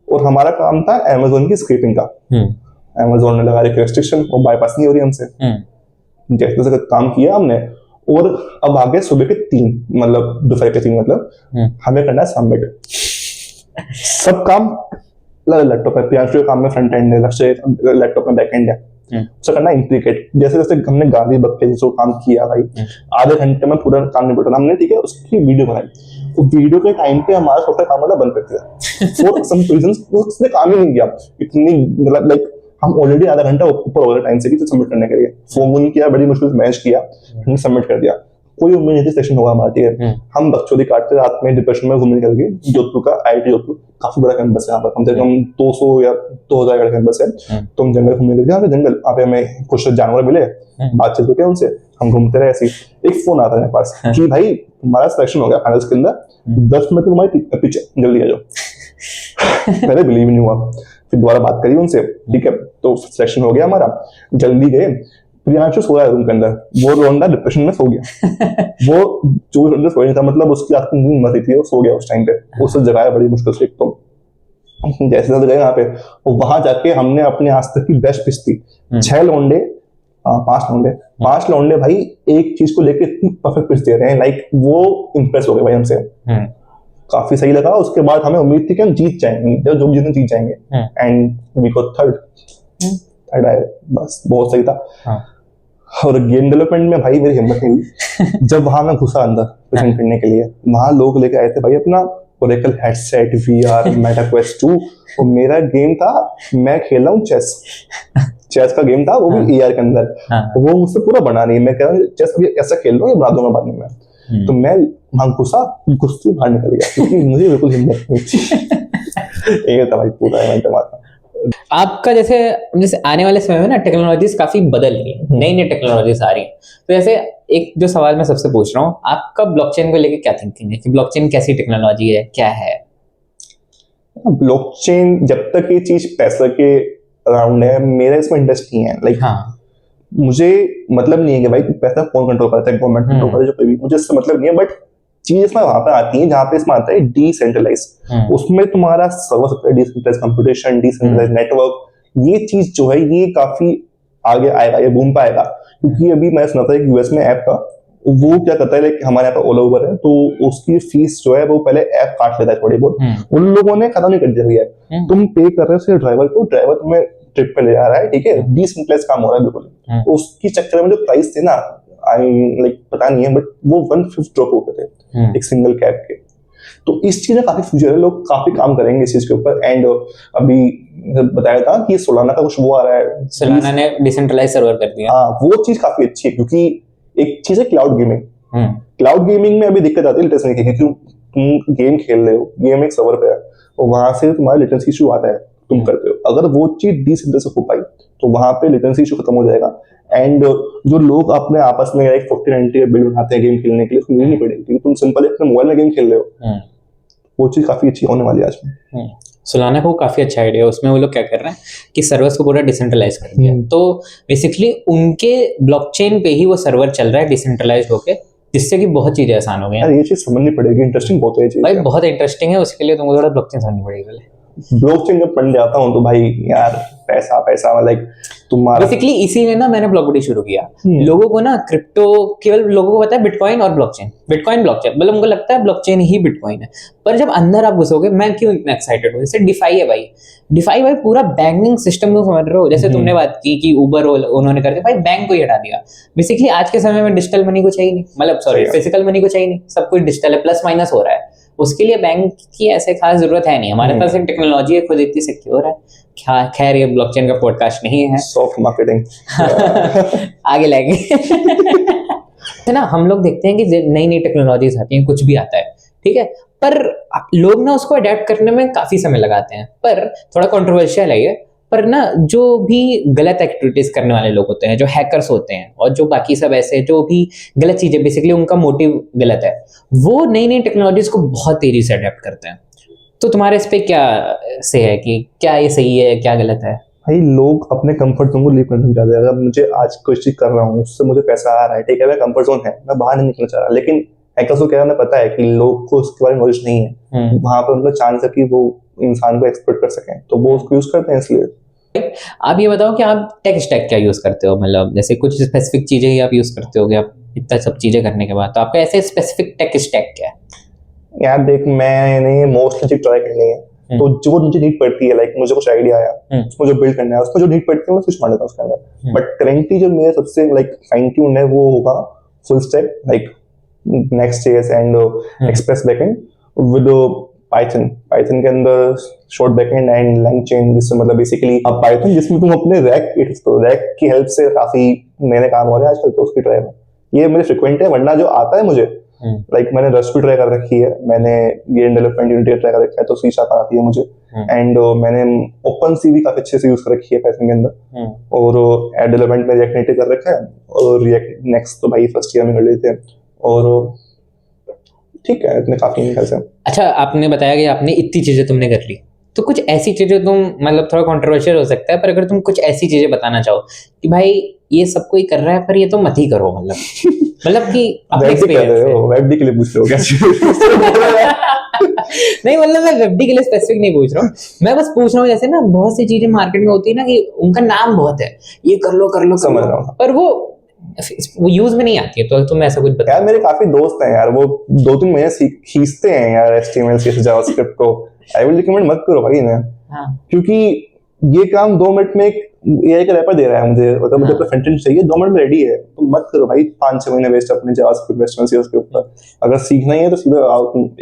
और हमारा काम था Amazon की स्क्रिपिंग का। Amazon ने लगा रखी रिस्ट्रिक्शन, वो बाईपास नहीं हो रही हमसे। जैसे जैसे काम किया हमने, और अब आगे सुबह के 3, मतलब दोपहर के 3, मतलब हमें करना है सबमिट। सब काम लैपटॉप है, प्रियांशु काम में फ्रंट एंड है, लक्ष्य लैपटॉप में बैक एंड है, उसे करना इंट्रिकेट। जैसे जैसे हमने गाली बकते जो काम किया भाई, आधे घंटे में पूरा काम नहीं निपटा हमने, ठीक है। उसकी वीडियो बनाई, तो वीडियो के टाइम पे हमारा सॉफ्टवेयर काम वाला बंद कर दिया फॉर सम रीजंस। उसने काम ही नहीं किया इतनी, मतलब लाइक हम ऑलरेडी आधा घंटा ऊपर हो गया टाइम से कि सबमिट करने के लिए। फोन किया, बड़ी मुश्किल से मैनेज किया, हमने सबमिट कर दिया। कोई उम्मीद नहीं थी सेशन होगा हमारा, ठीक है। हम बकचोदी काटते रात में डिप्रेशन में घूमने निकल गए। जोधपुर का IIT जोधपुर काफी बड़ा कैंपस है, यहाँ पर कम से कम 200 या 2000 का कैंपस है। तो हम जंगल घूमने निकल गए, जंगल वहाँ पे हमें कुछ जानवर मिले, बातचीत होती है उनसे, हम घूमते रहे ऐसे। एक फोन आता है मेरे पास कि भाई तुम्हारा सिलेक्शन हो गया फाइनल्स के अंदर, 10 मिनट में तुम्हारी पीछे, जल्दी आ जाओ। पहले बिलीव नहीं हुआ, फिर दोबारा बात करी उनसे, ठीक है। तो सिलेक्शन हो गया हमारा, जल्दी गए। प्रियांशु सोया रूम के अंदर, वो रोंडा डिप्रेशन में सो गया। वो 24 घंटे सो नहीं था, मतलब उसकी रात की नींद मरी थी, वो सो गया उस टाइम पे। उससे जगाया बड़ी मुश्किल से। तो जैसे जैसे गए यहाँ पे, और वहां जाके हमने अपने आज तक की बेस्ट पिच थी। 6 लौंडे, 5 लौंडे भाई एक चीज को लेके इतनी परफेक्ट पिच दे रहे हैं, लाइक वो इंप्रेस हो गए भाई हमसे। काफी सही लगा। उसके बाद हमें उम्मीद थी कि हम जीत जाएंगे, जो जीतने जीत जाएंगे, एंड वी गॉट थर्ड आए, बस बहुत सही था। और गेम डेवलपमेंट में भाई मेरी हिम्मत नहीं हुई। जब वहां मैं घुसा अंदर प्रेजेंट करने के लिए, वहां लोग लेके आए थे भाई अपना Oracle headset, VR, Meta quest 2, और मेरा गेम था, मैं खेल रहा हूँ चेस का गेम था, वो भी AR के अंदर। वो मुझसे पूरा बना नहीं, मैं कह रहा हूँ चेस अभी ऐसा खेल रहा हूँ, बना दूंगा बाद में। तो मैं वहां घुसा, गुस्से बाहर निकल गया, क्योंकि मुझे बिल्कुल हिम्मत नहीं थी। ये था भाई पूरा इवेंट हमारा। आपका जैसे आने वाले समय में ना टेक्नोलॉजीज काफी बदल रही है, नई नई टेक्नोलॉजीज आ रही हैं। तो जैसे एक जो सवाल मैं सबसे पूछ रहा हूँ, आपका ब्लॉकचेन को लेके क्या थिंकिंग है कि ब्लॉकचेन कैसी टेक्नोलॉजी है, क्या है? ब्लॉकचेन, जब तक ये चीज पैसा के अराउंड है, मेरा इसमें इंटरेस्ट नहीं है। लाइक मुझे मतलब नहीं है कि भाई पैसा कौन कंट्रोल करता है, गवर्नमेंट कंट्रोल करता है, जो कोई भी, मुझे इससे मतलब नहीं है। बट चीज इसमें वहां पे आती है जहाँ पे इसमें आता है डिसेंट्रलाइज। उसमें तुम्हारा सर्वर सकता है, डिसेंट्रलाइज कंप्यूटेशन, डिसेंट्रलाइज नेटवर्क। ये चीज जो है ये काफी आगे आएगा, ये बूम पाएगा। क्योंकि अभी मैं सुना था कि US में ऐप का, वो क्या करता है, लाइक हमारे यहाँ पे ओला उबर है, तो उसकी फीस जो है वो पहले ऐप काट लेता है थोड़ी बहुत। उन लोगों ने खत्म नहीं कर दिया है, तुम पे कर रहे हो सिर्फ ड्राइवर को, ड्राइवर तुम्हें ट्रिप पे ले जा रहा है, ठीक है। डिसेंट्रलाइज काम हो रहा है बिल्कुल। उसकी चक्कर में जो प्राइस थे ना, पता नहीं है, बट वो 1/5 ड्रॉप हो गए थे एक सिंगल कैब के। तो इस चीज में काफी फ्यूचर है, लोग काफी काम करेंगे इस चीज के ऊपर। एंड अभी बताया था कि सोलाना का कुछ वो आ रहा है, सोलाना ने डिसेंट्रलाइज सर्वर कर दिया। हाँ, वो चीज काफी अच्छी है, क्योंकि एक चीज है क्लाउड गेमिंग। क्लाउड गेमिंग में अभी दिक्कत आती है लिटरेसी की, क्योंकि तुम गेम खेल रहे हो, गेम एक सर्वर पे है, और वहां से तुम्हारा लिटरेसी इशू आता है, तुम करते हो। अगर वो चीज डिसेंट्रलाइज हो पाई तो वहां पे लिटरेसी इशू खत्म हो जाएगा। एंड जो लोग अपने आपस में एक 4090 बिल्ड बनाते हैं गेम खेलने के लिए, उसको नहीं पड़ेगी, क्योंकि तुम सिंपल अपने मोबाइल में गेम खेल रहे हो। वो चीज काफी अच्छी होने वाली है आज में। सोलाना को काफी अच्छा आइडिया है। उसमें वो लोग क्या कर रहे हैं कि सर्वर्स को पूरा डिसेंट्रलाइज कर दिया। तो बेसिकली उनके ब्लॉकचेन पे ही वो सर्वर चल रहा है डिसेंट्रलाइज्ड होके, जिससे कि बहुत चीजें आसान हो गई हैं। ये चीज समझनी पड़ेगी, इंटरेस्टिंग बहुत है ये चीज भाई, बहुत इंटरेस्टिंग है। उसके लिए तुमको थोड़ा ब्लॉकचेन समझनी पड़ेगी पहले। ब्लॉकचेन जब पढ़ने जाता हूँ तो भाई यार पैसा लाइक तुम्हारा बेसिकली इसीलिए ना मैंने ब्लॉग बडी शुरू किया। लोगों को ना क्रिप्टो, केवल लोगों को पता है बिटकॉइन और ब्लॉकचेन, बिटकॉइन ब्लॉकचेन, मतलब उनको लगता है ब्लॉकचेन ही बिटकॉइन है। पर जब अंदर आप घुसोगे, मैं क्यों इतना एक्साइटेड हूँ, जैसे डिफाई है भाई। डिफाई भाई पूरा बैंकिंग सिस्टम को समझ रहे हो। जैसे तुमने बात की कि उबर उन्होंने कर दिया, भाई बैंक को ही हटा दिया। बेसिकली आज के समय में डिजिटल मनी को चाहिए नहीं, मतलब सॉरी फिजिकल मनी को चाहिए नहीं, सब कुछ डिजिटल है, प्लस माइनस हो रहा है। उसके लिए बैंक की ऐसे खास जरूरत है नहीं। हमारे पास एक टेक्नोलॉजी है, खुद इतनी सिक्योर है। खैर ये ब्लॉकचेन का पॉडकास्ट नहीं है, सॉफ्ट मार्केटिंग आगे लाएंगे। है ना, हम लोग देखते हैं कि नई नई टेक्नोलॉजीज आती हैं, कुछ भी आता है, ठीक है, पर लोग ना उसको अडेप्ट करने में काफी समय लगाते हैं। पर थोड़ा कंट्रोवर्शियल है ये, पर ना जो भी गलत एक्टिविटीज करने वाले लोग होते हैं, जो हैकर्स होते हैं, और जो बाकी सब ऐसे जो भी गलत चीजें, बेसिकली उनका मोटिव गलत है, वो नई नई टेक्नोलॉजीज को बहुत तेजी से अडेप्ट करते हैं। तो तुम्हारे इस पे क्या से है कि क्या ये सही है, क्या गलत है? भाई लोग अपने कंफर्ट जोन को लीव करना चाहते हैं। अगर मुझे आज कोई चीज कर रहा हूँ, उससे मुझे पैसा आ रहा है, ठीक है, मेरा कंफर्ट जोन है, मैं बाहर नहीं निकलना चाह रहा, लेकिन हैकर्स को क्या उन्हें पता है कि लोग को उसके बारे में नॉलेज नहीं है, वहां पर उनका चांस है कि वो इंसान को एक्सप्लॉइट कर सकें, तो वो उसको यूज करते हैं। इसलिए आप ये बताओ कि आप टेक स्टैक क्या यूज करते हो, मतलब जैसे कुछ स्पेसिफिक चीजें ही आप यूज करते हो कि आप इतना सब चीजें करने के बाद, तो आपका ऐसे स्पेसिफिक टेक स्टैक क्या है? यार देख, मैंने मोस्टली चीज ट्राई करनी है, तो जो मुझे नीड पड़ती है, लाइक मुझे कुछ आइडिया आया, उसको जो बिल्ड करना है, उसको जो नीड पड़ती है मैं स्विच मार लेता हूँ उसके अंदर। बट करेंटली जो मेरा सबसे लाइक फाइन ट्यून है वो होगा full stack, like Next.js and express backend with Python के अंदर शॉर्ट बैकएंड एंड LangChain, जिससे मतलब बेसिकली अब पाइथन जिसमें तुम अपने रैक की हेल्प से काफी मेरे काम हो रहे हैं आजकल, तो उसकी ट्राई में ये मेरे फ्रिक्वेंट है। वरना जो आता है मुझे, लाइक मैंने रस्ट भी ट्राई कर रखी है, मैंने गेम डेवलपमेंट यूनिटी ट्राई कर रखा है, तो C# आती है मुझे, एंड मैंने OpenC भी काफी अच्छे से यूज कर रखी है पाइथन के अंदर, और ऐप डेवलपमेंट में रिएक्ट नेटिव कर रखा है, और रिएक्ट नेक्स्ट तो भाई फर्स्ट ईयर में कर लेते हैं, और ठीक है, इतने काफी निकल से। अच्छा, आपने बताया कि आपने इतनी चीजें तुमने कर ली, तो कुछ ऐसी चीजें तुम, मतलब थोड़ा कंट्रोवर्शियल हो सकता है, पर अगर तुम कुछ ऐसी चीजें बताना चाहो कि भाई ये सब कोई कर रहा है पर ये तो मत ही करो, मतलब कि अपने एक्सपीरियंस से। वेबडी के लिए पूछ रहे हो क्या? नहीं, मतलब मैं वेबडी के लिए स्पेसिफिक नहीं पूछ रहा हूँ, मैं बस पूछ रहा हूँ जैसे ना बहुत सी चीजें मार्केट में होती है ना कि उनका नाम बहुत है, ये कर लो कर लो कर समझ लो, रहा हूँ। पर वो यूज में नहीं आती है, तो तुम ऐसा कुछ बताओ। यार मेरे काफी दोस्त हैं यार, वो 2-3 महीने खींचते हैं यार HTML CSS जावास्क्रिप्ट को। आई विल रिकमेंड मत करो भाई इन्हें, क्योंकि ये काम 2 मिनट में एक AI का रैपर दे रहा है मुझे, मतलब मुझे अपना फ्रंट एंड चाहिए, 2 मिनट में रेडी है, तो मत करो भाई 5-6 महीने वेस्ट अपने जावास्क्रिप्ट HTML CSS के ऊपर। अगर सीखना ही है तो सीधा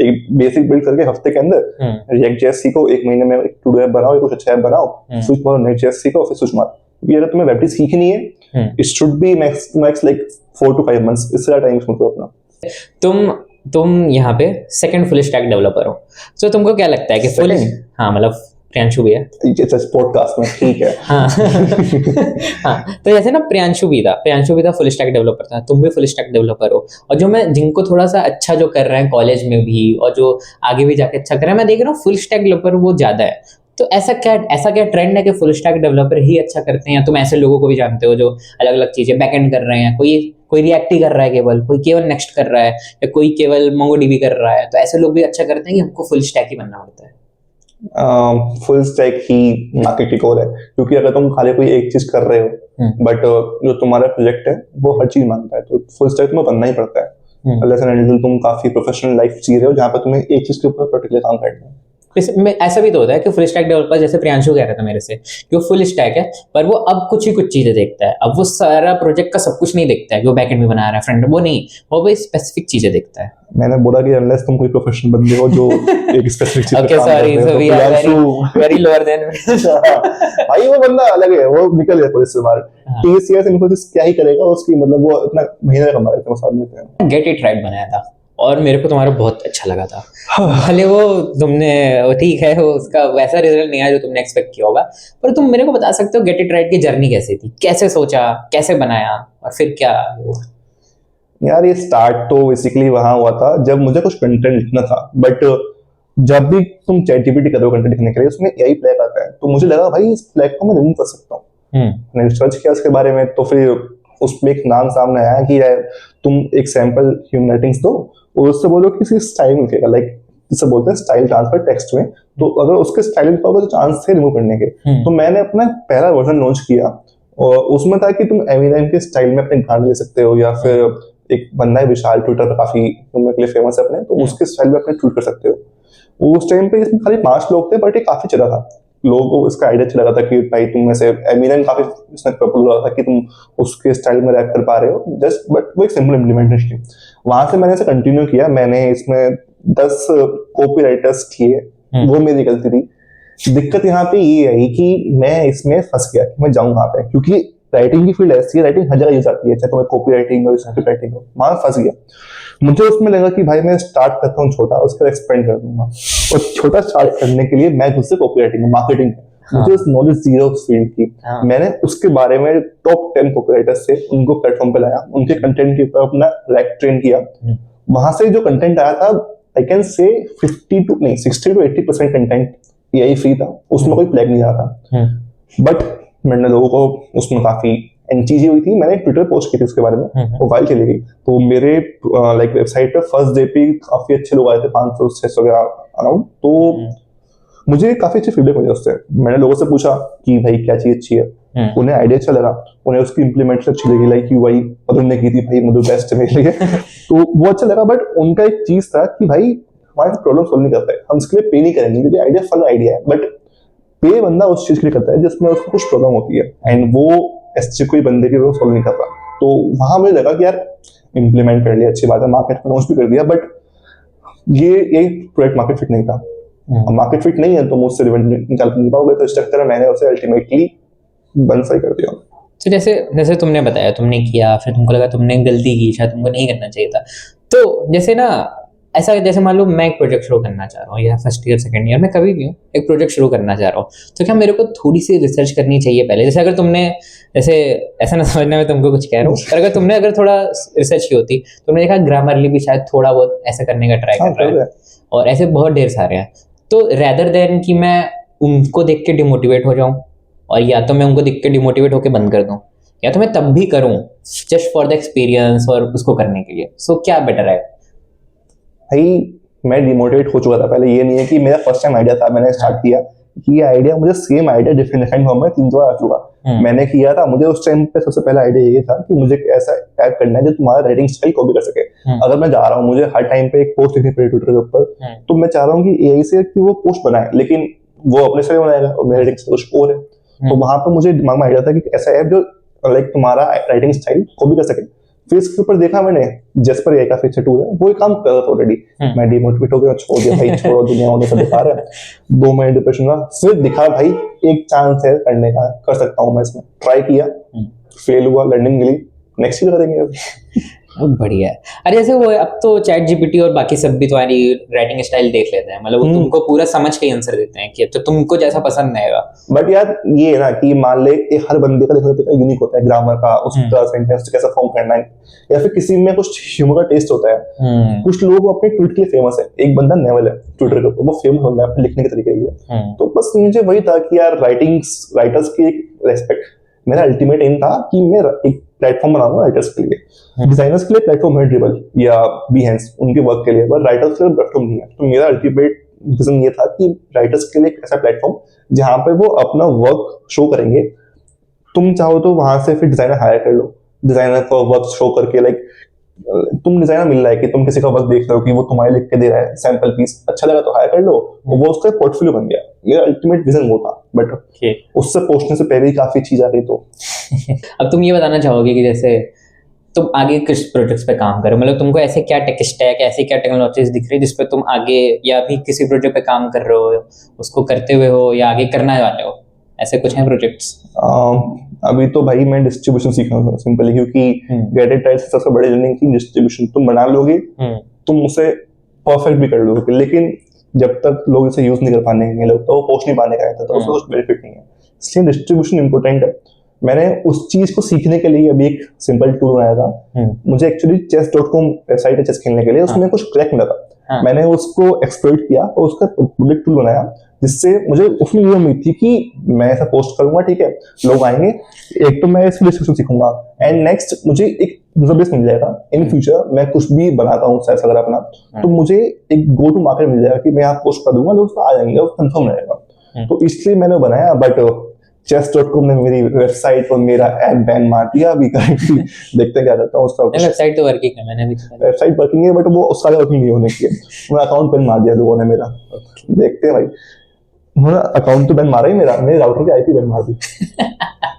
एक बेसिक बिल्ड करके हफ्ते के अंदर React.js सीखो, 1 महीने में एक टू डू ऐप बनाओ, कुछ अच्छा ऐप बनाओ, स्विच मारो, Next.js सीखो, फिर स्विच मारो। क्योंकि अगर तुम्हें वेब सीखनी है, it should be max like 4 to 5 months, इससे ज्यादा टाइम इसमें अपना। तुम यहाँ पे सेकंड फुल स्टैक डेवलपर हो, तो तुमको क्या लगता है कि फुल, हाँ मतलब प्रियांशु भी है, पॉडकास्ट में, ठीक है। हाँ हाँ, तो जैसे ना प्रियांशु भी था फुल स्टैक डेवलपर था, तुम भी फुल स्टैक डेवलपर हो, और जो मैं जिनको थोड़ा सा अच्छा जो कर रहे हैं कॉलेज में भी और जो आगे भी जाके अच्छा कर रहे हैं, मैं देख रहा हूँ फुल स्टैक डेवलपर वो ज्यादा है। तो ऐसा क्या ट्रेंड है कि फुल स्टैक डेवलपर ही अच्छा करते हैं? तुम ऐसे लोगों को भी जानते हो जो अलग अलग चीजें बैकएंड कर रहे हैं, कोई रिएक्ट ही कर रहा है, कोई केवल नेक्स्ट कर रहा है, या कोई केवल मोंगोडीबी कर रहा है, तो ऐसे लोग भी अच्छा करते हैं कि हमको फुल स्टैक ही बनना पड़ता है? फुल स्टैक ही मार्केट की कोर है, क्योंकि अगर तुम खाली कोई एक चीज कर रहे हो बट जो तुम्हारा प्रोजेक्ट है वो हर चीज मांगता है, तो फुल स्टैक में बनना ही पड़ता है, अनलेस तुम काफी प्रोफेशनल लाइफ जी रहे हो जहाँ पर तुम्हें एक चीज के ऊपर पर्टिकुलर काम करना है। ऐसा भी तो होता है कि फुल स्टैक डेवलपर, जैसे प्रियांशु कह रहा था मेरे से कि वो फुल स्टैक है, पर वो अब कुछ ही कुछ चीजें देखता है, अब वो सारा प्रोजेक्ट का सब कुछ नहीं देखता है कि वो बैकएंड में बना रहा है, फ्रंट वो नहीं, वो भी स्पेसिफिक चीजें देखता है। मैंने बोला कि अनलेस तुम कोई प्रोफेशनल बंदे हो जो एक स्पेसिफिक चीज पे काम करते हो, तो प्रियांशु वेरी लोअर देन भाई वो बंदा अलग है, वो निकल गया पुलिस से बाहर। TCS इन्फोसिस क्या ही करेगा उसकी, मतलब वो इतना महीने कमा लेते हैं, साथ देते हैं। गेट इट राइट बनाया था और मेरे को तुम्हारा बहुत अच्छा लगा था, भले वो तुमने ठीक है वो उसका वैसा रिजल्ट नहीं आया जो तुमने एक्सपेक्ट किया होगा, पर तुम मेरे को बता सकते हो गेट इट राइट की जर्नी कैसे थी, कैसे सोचा, कैसे बनाया, और फिर क्या हुआ? यार ये स्टार्ट तो बेसिकली वहां हुआ था जब मुझे कुछ कंटेंट लिखना था, बट जब भी तुम ChatGPT करो कंटेंट लिखने के लिए, उसमें AI फ्लैग आता है, तो मुझे लगा भाई इस फ्लैग को मैं रिमूव कर सकता हूँ। मैंने सर्च किया उसके बारे में, तो फिर उसमें एक नाम सामने आया कि तुम एक सैंपल ह्यूमन राइटिंग्स दो और उससे बोलो किसी स्टाइल में लिखेगा, लाइक जिसे बोलते हैं स्टाइल ट्रांसफर टेक्स्ट में, तो अगर उसके स्टाइल लिखा होगा तो चांस थे रिमूव करने के। तो मैंने अपना पहला वर्जन लॉन्च किया और उसमें था कि तुम एमिनेम के स्टाइल में अपने गाने ले सकते हो, या फिर एक बंदा है विशाल ट्विटर पर काफी घूमने के लिए फेमस है अपने, तो उसके स्टाइल में अपने ट्वीट कर सकते हो। उस टाइम पे इसमें खाली 5 लोग थे, बट ये काफी चला था, लोगों को इसका आइडिया अच्छा लगा था कि भाई तुम में से एमिनेम काफी इसमें पॉपुलर हुआ था कि तुम उसके स्टाइल में रैप कर पा रहे हो, जस्ट बट वो एक सिंपल इम्प्लीमेंटेशन थी। वहां से मैंने इसे कंटिन्यू किया, मैंने इसमें 10 कॉपी राइटर्स किए, वो मेरी गलती थी। दिक्कत यहाँ पे ये आई कि मैं इसमें फंस गया कि मैं जाऊँ कहाँ पे, क्योंकि राइटिंग की फील्ड ऐसी है, राइटिंग हर जगह यूज आती है, चाहे तुम्हें कॉपी राइटिंग हो, स्क्रिप्ट राइटिंग हो, वहां फंस गया। मुझे उसमें लगा कि भाई मैं स्टार्ट करता हूँ छोटा, उसके बाद एक्सपेंड कर दूंगा, और छोटा स्टार्ट करने के लिए मैं खुद से कॉपी राइटिंग मार्केटिंग, मुझे उस नॉलेज जीरो उस फील्ड की। मैंने उसके बारे में टॉप 10 कॉपी राइटर्स थे, उनको प्लेटफॉर्म पे लाया, उनके कंटेंट के ऊपर अपना रैक ट्रेन किया। वहां से जो कंटेंट आया था, I can say 60 to 80% content यही फ्री था, उसमें कोई फ्लैग नहीं आ रहा था। बट मैंने लोगों को उसमें काफी एंड चीजें हुई थी, मैंने ट्विटर पोस्ट की थी उसके बारे में, वो वाइल चली गई। तो मेरे लाइक वेबसाइट पे फर्स्ट डे पे काफी अच्छे लोग आए थे, 500-600 के अराउंड। तो मुझे काफी अच्छी फीडबैक मिली उससे। मैंने लोगों से पूछा कि भाई क्या चीज अच्छी है, उन्हें आइडिया अच्छा लगा, उन्हें उसकी इम्प्लीमेंटेशन अच्छी लगी, लाइक यूआई मधुर ने की थी, भाई मधुर बेस्ट है मेरे लिए। तो वो अच्छा लगा, बट उनका एक चीज था कि भाई हमारे प्रॉब्लम सोल्व नहीं करता है, हम इसके लिए पे नहीं करेंगे, क्योंकि आइडिया फन आइडिया है, बट पे बंदा उस चीज के लिए करता है जिसमें उसको कुछ प्रॉब्लम होती है, एंड वो ऐसे कोई बंदे की वो सोल्व नहीं करता। तो वहां मुझे लगा कि यार इम्प्लीमेंट कर लिया, अच्छी बात है, मार्केट में लॉन्च भी कर दिया, बट ये प्रोडक्ट मार्केट फिट नहीं था। मार्केट फिट नहीं है तो मुझसे रिवेन्यू निकाल नहीं पाओगे, तो इस चक्कर में मैंने उसे अल्टीमेटली बंद सा कर दिया। तो जैसे जैसे तुमने बताया, तुमने किया, फिर तुमको लगा तुमने गलती की, शायद तुमको नहीं करना चाहिए था। तो जैसे ना ऐसा, जैसे मान लो मैं एक प्रोजेक्ट शुरू करना चाह रहा हूँ, या फर्स्ट ईयर सेकंड ईयर में कभी भी हूँ, एक प्रोजेक्ट शुरू करना चाह रहा हूँ, तो क्या मेरे को थोड़ी सी रिसर्च करनी चाहिए पहले? जैसे अगर तुमने, जैसे ऐसा ना समझना मैं तुमको कुछ कह रहा हूँ, पर अगर तुमने अगर थोड़ा रिसर्च की होती, तुमने देखा ग्रामरली भी शायद थोड़ा बहुत ऐसा करने का ट्राई कर रहा है, और ऐसे बहुत ढेर सारे हैं। तो रेदर देन कि मैं उनको देख के डिमोटिवेट हो जाऊं, और या तो मैं उनको देख के डिमोटिवेट होकर बंद कर दूं, या तो मैं तब भी करूं जस्ट फॉर द एक्सपीरियंस और उसको करने के लिए, सो क्या बेटर है? भाई मैं डिमोटिवेट हो चुका था पहले, ये नहीं है कि मेरा फर्स्ट टाइम आइडिया था, मैंने स्टार्ट किया, ये आइडिया मुझे सेम आइडिया डिफरेंट फॉर्म में 3 बार आ चुका। मैंने किया था, मुझे उस टाइम पे सबसे पहला आइडिया ये था कि मुझे ऐसा ऐप करना है जो तुम्हारा राइटिंग स्टाइल कॉपी कर सके। अगर मैं जा रहा हूँ, मुझे हर टाइम पे एक पोस्ट लिखनी पड़ेगी ट्विटर के ऊपर, तो मैं चाह रहा हूँ कि एआई से कि वो पोस्ट बनाए, लेकिन वो अपने से बनाएगा और मेरा राइटिंग स्टाइल कुछ और है। तो वहां पे मुझे दिमाग में आइडिया था कि ऐसा ऐप जो लाइक तुम्हारा राइटिंग स्टाइल कॉपी कर सके। फिर इसके ऊपर देखा मैंने जेस्पर एआई काफी अच्छा टूल है, वो काम कर रहा था ऑलरेडी। मैं डिमोटिवेट हो गया, छोड़ दिया भाई, छोड़ो दुनिया वालों से बेकार है, 2 महीने डिप्रेशन में। फिर दिखा भाई एक चांस है करने का, कर सकता हूँ मैं इसमें, ट्राई किया, फेल हुआ, लर्निंग मिली, नेक्स्ट ईयर करेंगे अब। बढ़िया है। अरे जैसे वो अब तो चैट जीपीटी और बाकी सब भी तुम्हारी राइटिंग स्टाइल देख लेते हैं, मतलब वो तुमको पूरा समझ के आंसर देते हैं कि तो तुमको जैसा पसंद आएगा। बट यार ये है ना कि मान ले हर बंदे का देखने का यूनिक होता है, ग्रामर का, उसका सेंटेंस कैसा फॉर्म करना है, या फिर किसी में कुछ ह्यूमर का टेस्ट होता है। कुछ लोग अपने ट्वीट के लिए फेमस है, एक बंदा नेवल है ट्विटर के ऊपर, वो फेमस होता है अपने लिखने के तरीके के लिए। तो बस मुझे वही था कि यार राइटर्स की एक रेस्पेक्ट, मेरा अल्टीमेट एम था कि मैं एक प्लेटफॉर्म बनाऊंगा राइटर्स के लिए। डिजाइनर्स के लिए प्लेटफॉर्म है ड्रिबल या Behance उनके वर्क के लिए, पर राइटर्स के लिए प्लेटफॉर्म नहीं है। तो मेरा अल्टीमेट विजन ये था कि राइटर्स के लिए एक ऐसा प्लेटफॉर्म जहां पे वो अपना वर्क शो करेंगे। तुम चाहो तो वहां से फिर डिजाइनर हायर कर लो, डिजाइनर को वर्क शो करके, लाइक तुम डिजाइनर मिल रहा है कि तुम किसी का वर्क देख रहे हो कि वो तुम्हारे लिख के दे रहा है सैंपल पीस, अच्छा लगा तो हायर कर लो, वो उसका पोर्टफोलियो बन गया। मेरा अल्टीमेट विजन वो था, बट उससे पहुंचने से पहले ही काफी चीज आ गई। तो अब तुम ये बताना चाहोगे कि जैसे तुम आगे किस प्रोजेक्ट्स पे काम करो, मतलब तुमको ऐसे क्या टेक स्टैक, ऐसी क्या टेक्नोलॉजीज दिख रही है जिसपे तुम आगे, या भी किसी प्रोजेक्ट पे काम कर रहे हो, उसको करते हुए हो, या आगे करना वाले हो, ऐसे कुछ हैं प्रोजेक्ट्स? अभी तो भाई मैं डिस्ट्रीब्यूशन सीख रहा हूँ सिंपली, क्योंकि गेटेड टाइप से सबसे बड़ी लर्निंग की डिस्ट्रीब्यूशन। तुम बना लोगे, तुम उसे परफेक्ट भी कर लोगे, लेकिन जब तक लोग इसे यूज नहीं कर पाएंगे, लोग तो वो पोस्ट नहीं पाने का रहता, तो उसका कुछ बेनिफिट नहीं है। इसलिए डिस्ट्रीब्यूशन इंपॉर्टेंट है। मैंने उस चीज को सीखने के लिए अभी एक सिंपल टूल बनाया था। मुझे एक्चुअली chess.com वेबसाइट है चेस खेलने के लिए, उसमें कुछ क्रैक मिला था। मैंने उसको एक्सप्लॉइट किया और उसका पब्लिक टूल बनाया, जिससे मुझे उसमें ये उम्मीद थी कि मैं ऐसा पोस्ट करूंगा, ठीक है, लोग आएंगे, एक तो मैं इसमें डिस्क्रिप्शन सीखूंगा, एंड नेक्स्ट मुझे एक यूजर बेस मिल जाएगा। इन फ्यूचर मैं कुछ भी बनाता हूँ अगर अपना, तो मुझे एक गो टू मार्केट मिल जाएगा कि मैं यहाँ पोस्ट कर दूंगा, लोग आ जाएंगे, कंफर्म रहेगा। तो इसलिए मैंने बनाया, बट chess.com ने मेरी वेबसाइट और मेरा ऐप बैन मार दिया अभी करंटली। देखते हैं क्या करता हूँ उसका। वेबसाइट तो वर्किंग है, मैंने भी वेबसाइट वर्किंग है, बट वो उसका वर्किंग नहीं होने की है, मेरा अकाउंट बैन मार दिया लोगों ने मेरा। देखते हैं भाई, उन्होंने अकाउंट तो बैन मारा ही मेरा, मेरे राउटर की आईपी बैन मार दी।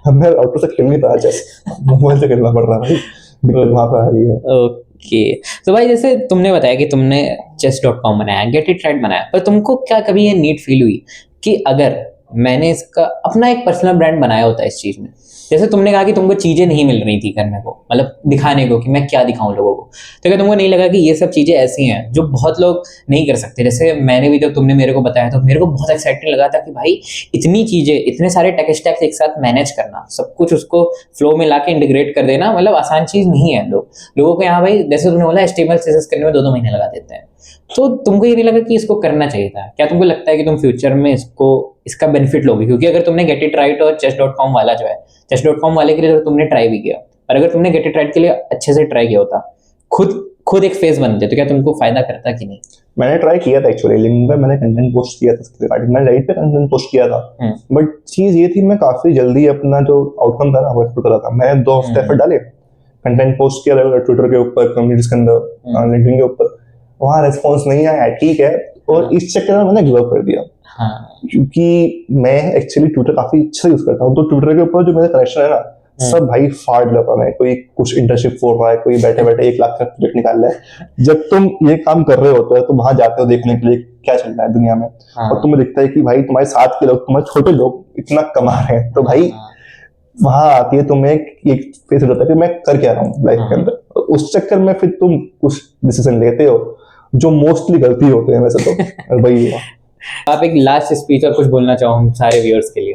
अब मैं राउटर से खेल नहीं पाया चेस, मोबाइल से खेलना पड़ रहा है भाई, दिक्कत वहां पर आ रही है। ओके, तो भाई जैसे तुमने बताया कि तुमने chess.com बनाया, गेट इट राइट बनाया, पर तुमको क्या कभी ये नीड फील हुई कि अगर मैंने इसका अपना एक पर्सनल ब्रांड बनाया होता है इस चीज में? जैसे तुमने कहा कि तुमको चीजें नहीं मिल रही थी करने को, मतलब दिखाने को कि मैं क्या दिखाऊं लोगों को, तो क्या तुमको नहीं लगा कि ये सब चीजें ऐसी हैं जो बहुत लोग नहीं कर सकते? जैसे मैंने भी, जब तुमने मेरे को बताया तो मेरे को बहुत एक्साइटेड लगा था कि भाई इतनी चीजें, इतने सारे टेक स्टैक्स एक साथ मैनेज करना, सब कुछ उसको फ्लो में लाके इंटीग्रेट कर देना, मतलब आसान चीज नहीं है। लोगों को यहाँ भाई, जैसे तुमने बोला HTML CSS करने में 2-2 महीने लगा देते हैं, तो तुमको ये नहीं लगा कि इसको करना चाहिए था? क्या तुमको लगता है कि तुम फ्यूचर में इसका बेनिफिट लोगे? क्योंकि अगर तुमने गेट इट राइट और chess.com वाला जो है, chess.com वाले के लिए तो तुमने ट्राई भी किया, पर अगर तुमने गेट इट राइट के लिए अच्छे से ट्राई किया होता, खुद एक फेस बनते, तो क्या तुमको फायदा करता कि नहीं? मैंने ट्राई किया था एक्चुअली, लिंक्डइन पे मैंने कंटेंट पोस्ट किया था इसके रिगार्डिंग, मैंने राइट पे कंटेंट पोस्ट किया था, बट चीज ये थी मैं काफी जल्दी अपना जो आउटकम था ना वो एक्सपेक्ट कर रहा था। मैंने 2 हफ्ते एफर्ट डाले, कंटेंट पोस्ट किया ट्विटर के ऊपर, कम्युनिटीज के अंदर, लिंक्डइन के ऊपर, वहाँ रिस्पॉन्स नहीं आया, ठीक है, और इस चक्कर में मैंने गिव अप कर दिया। क्योंकि मैं एक्चुअली ट्विटर काफी अच्छा यूज करता हूँ, तो ट्विटर के ऊपर जो मेरा कनेक्शन है ना, सब भाई फाड़ लगा है, कोई कुछ इंटर्नशिप फोड़ रहा है, कोई बैठे बैठे 1 लाख का प्रोजेक्ट निकाल रहा है। जब तुम ये काम कर रहे होते हो तो वहां जाते हो देखने के लिए क्या चल रहा है दुनिया में, और तुम्हें दिखता है कि भाई तुम्हारे साथ के लोग, तुम्हारे छोटे लोग इतना कमा रहे हैं, तो भाई वहां आती है तुम्हें एक फेस होता है कि मैं कर क्या रहा हूँ लाइफ के अंदर। उस चक्कर में फिर तुम कुछ डिसीजन लेते हो जो मोस्टली गलती होते हैं वैसे तो। वही आप एक लास्ट स्पीच और कुछ बोलना चाहो हम सारे व्यूअर्स के लिए?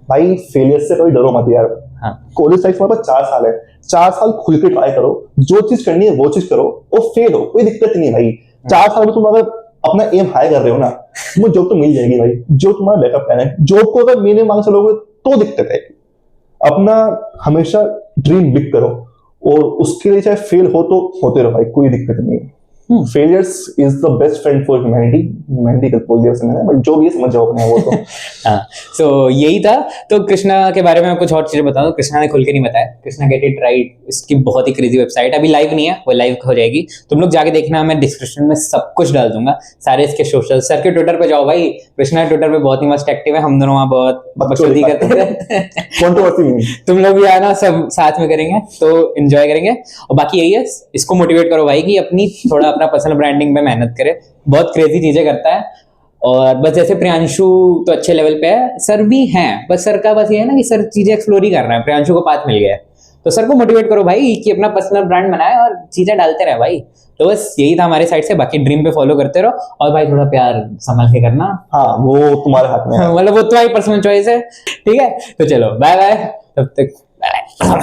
भाई फेलियर से कोई डरो मत यार। कॉलेज लाइफ में 4 साल है, 4 साल खुल के ट्राई करो, जो चीज करनी है वो चीज करो, और फेल हो कोई दिक्कत नहीं है भाई। 4 साल में तुम अगर अपना एम हाई कर रहे हो ना, तुम्हें जॉब तो मिल जाएगी भाई, जो तुम्हारा बैकअप प्लान है। जॉब को अगर महीने मांग चलोगे तो दिक्कत है। अपना हमेशा ड्रीम बिग करो, और उसके लिए चाहे फेल हो तो होते रहो भाई, कोई दिक्कत नहीं है। Failures is the best friend for humanity का बोल दिया मैंने, बट जो भी समझ जाओ अपने वो तो। सो यही था। तो कृष्णा के बारे में मैं कुछ और चीजें बता दूं, कृष्णा ने खुल के नहीं बताया। कृष्णा गेट इट राइट, इसकी बहुत ही क्रेजी वेबसाइट, अभी लाइव नहीं है, वो लाइव हो जाएगी, तुम लोग जाके देखना, मैं डिस्क्रिप्शन में सब कुछ डाल दूंगा, सारे इसके सोशल। सर के ट्विटर पे जाओ भाई, कृष्णा ट्विटर पे बहुत ही मस्त एक्टिव है, हम दोनों वहाँ बहुत बकचोदी करते हैं। तुम लोग भी आना, सब साथ में करेंगे तो एंजॉय करेंगे। और बाकी यही है, इसको मोटिवेट करो भाई कि अपनी थोड़ा अपना पर्सनल ब्रांडिंग में मेहनत करे, बहुत क्रेजी चीजें करता है। और बस जैसे प्रियांशु तो अच्छे लेवल पे है, सर भी हैं, बस सर का बस ये है ना कि सर चीजें एक्सप्लोर ही कर रहे हैं, प्रियांशु को पाथ मिल गया है, तो सर को मोटिवेट करो भाई कि अपना पर्सनल ब्रांड बनाए और चीजें डालते रहे भाई। तो बस यही था हमारे साइड से, बाकी ड्रीम पे फॉलो करते रहो, और भाई थोड़ा प्यार संभल के करना। हाँ, वो तुम्हारे हाथ में है। मतलब वो तुम्हारी पर्सनल चॉइस है, ठीक है। तो चलो बाय बाय, तब तक बाय।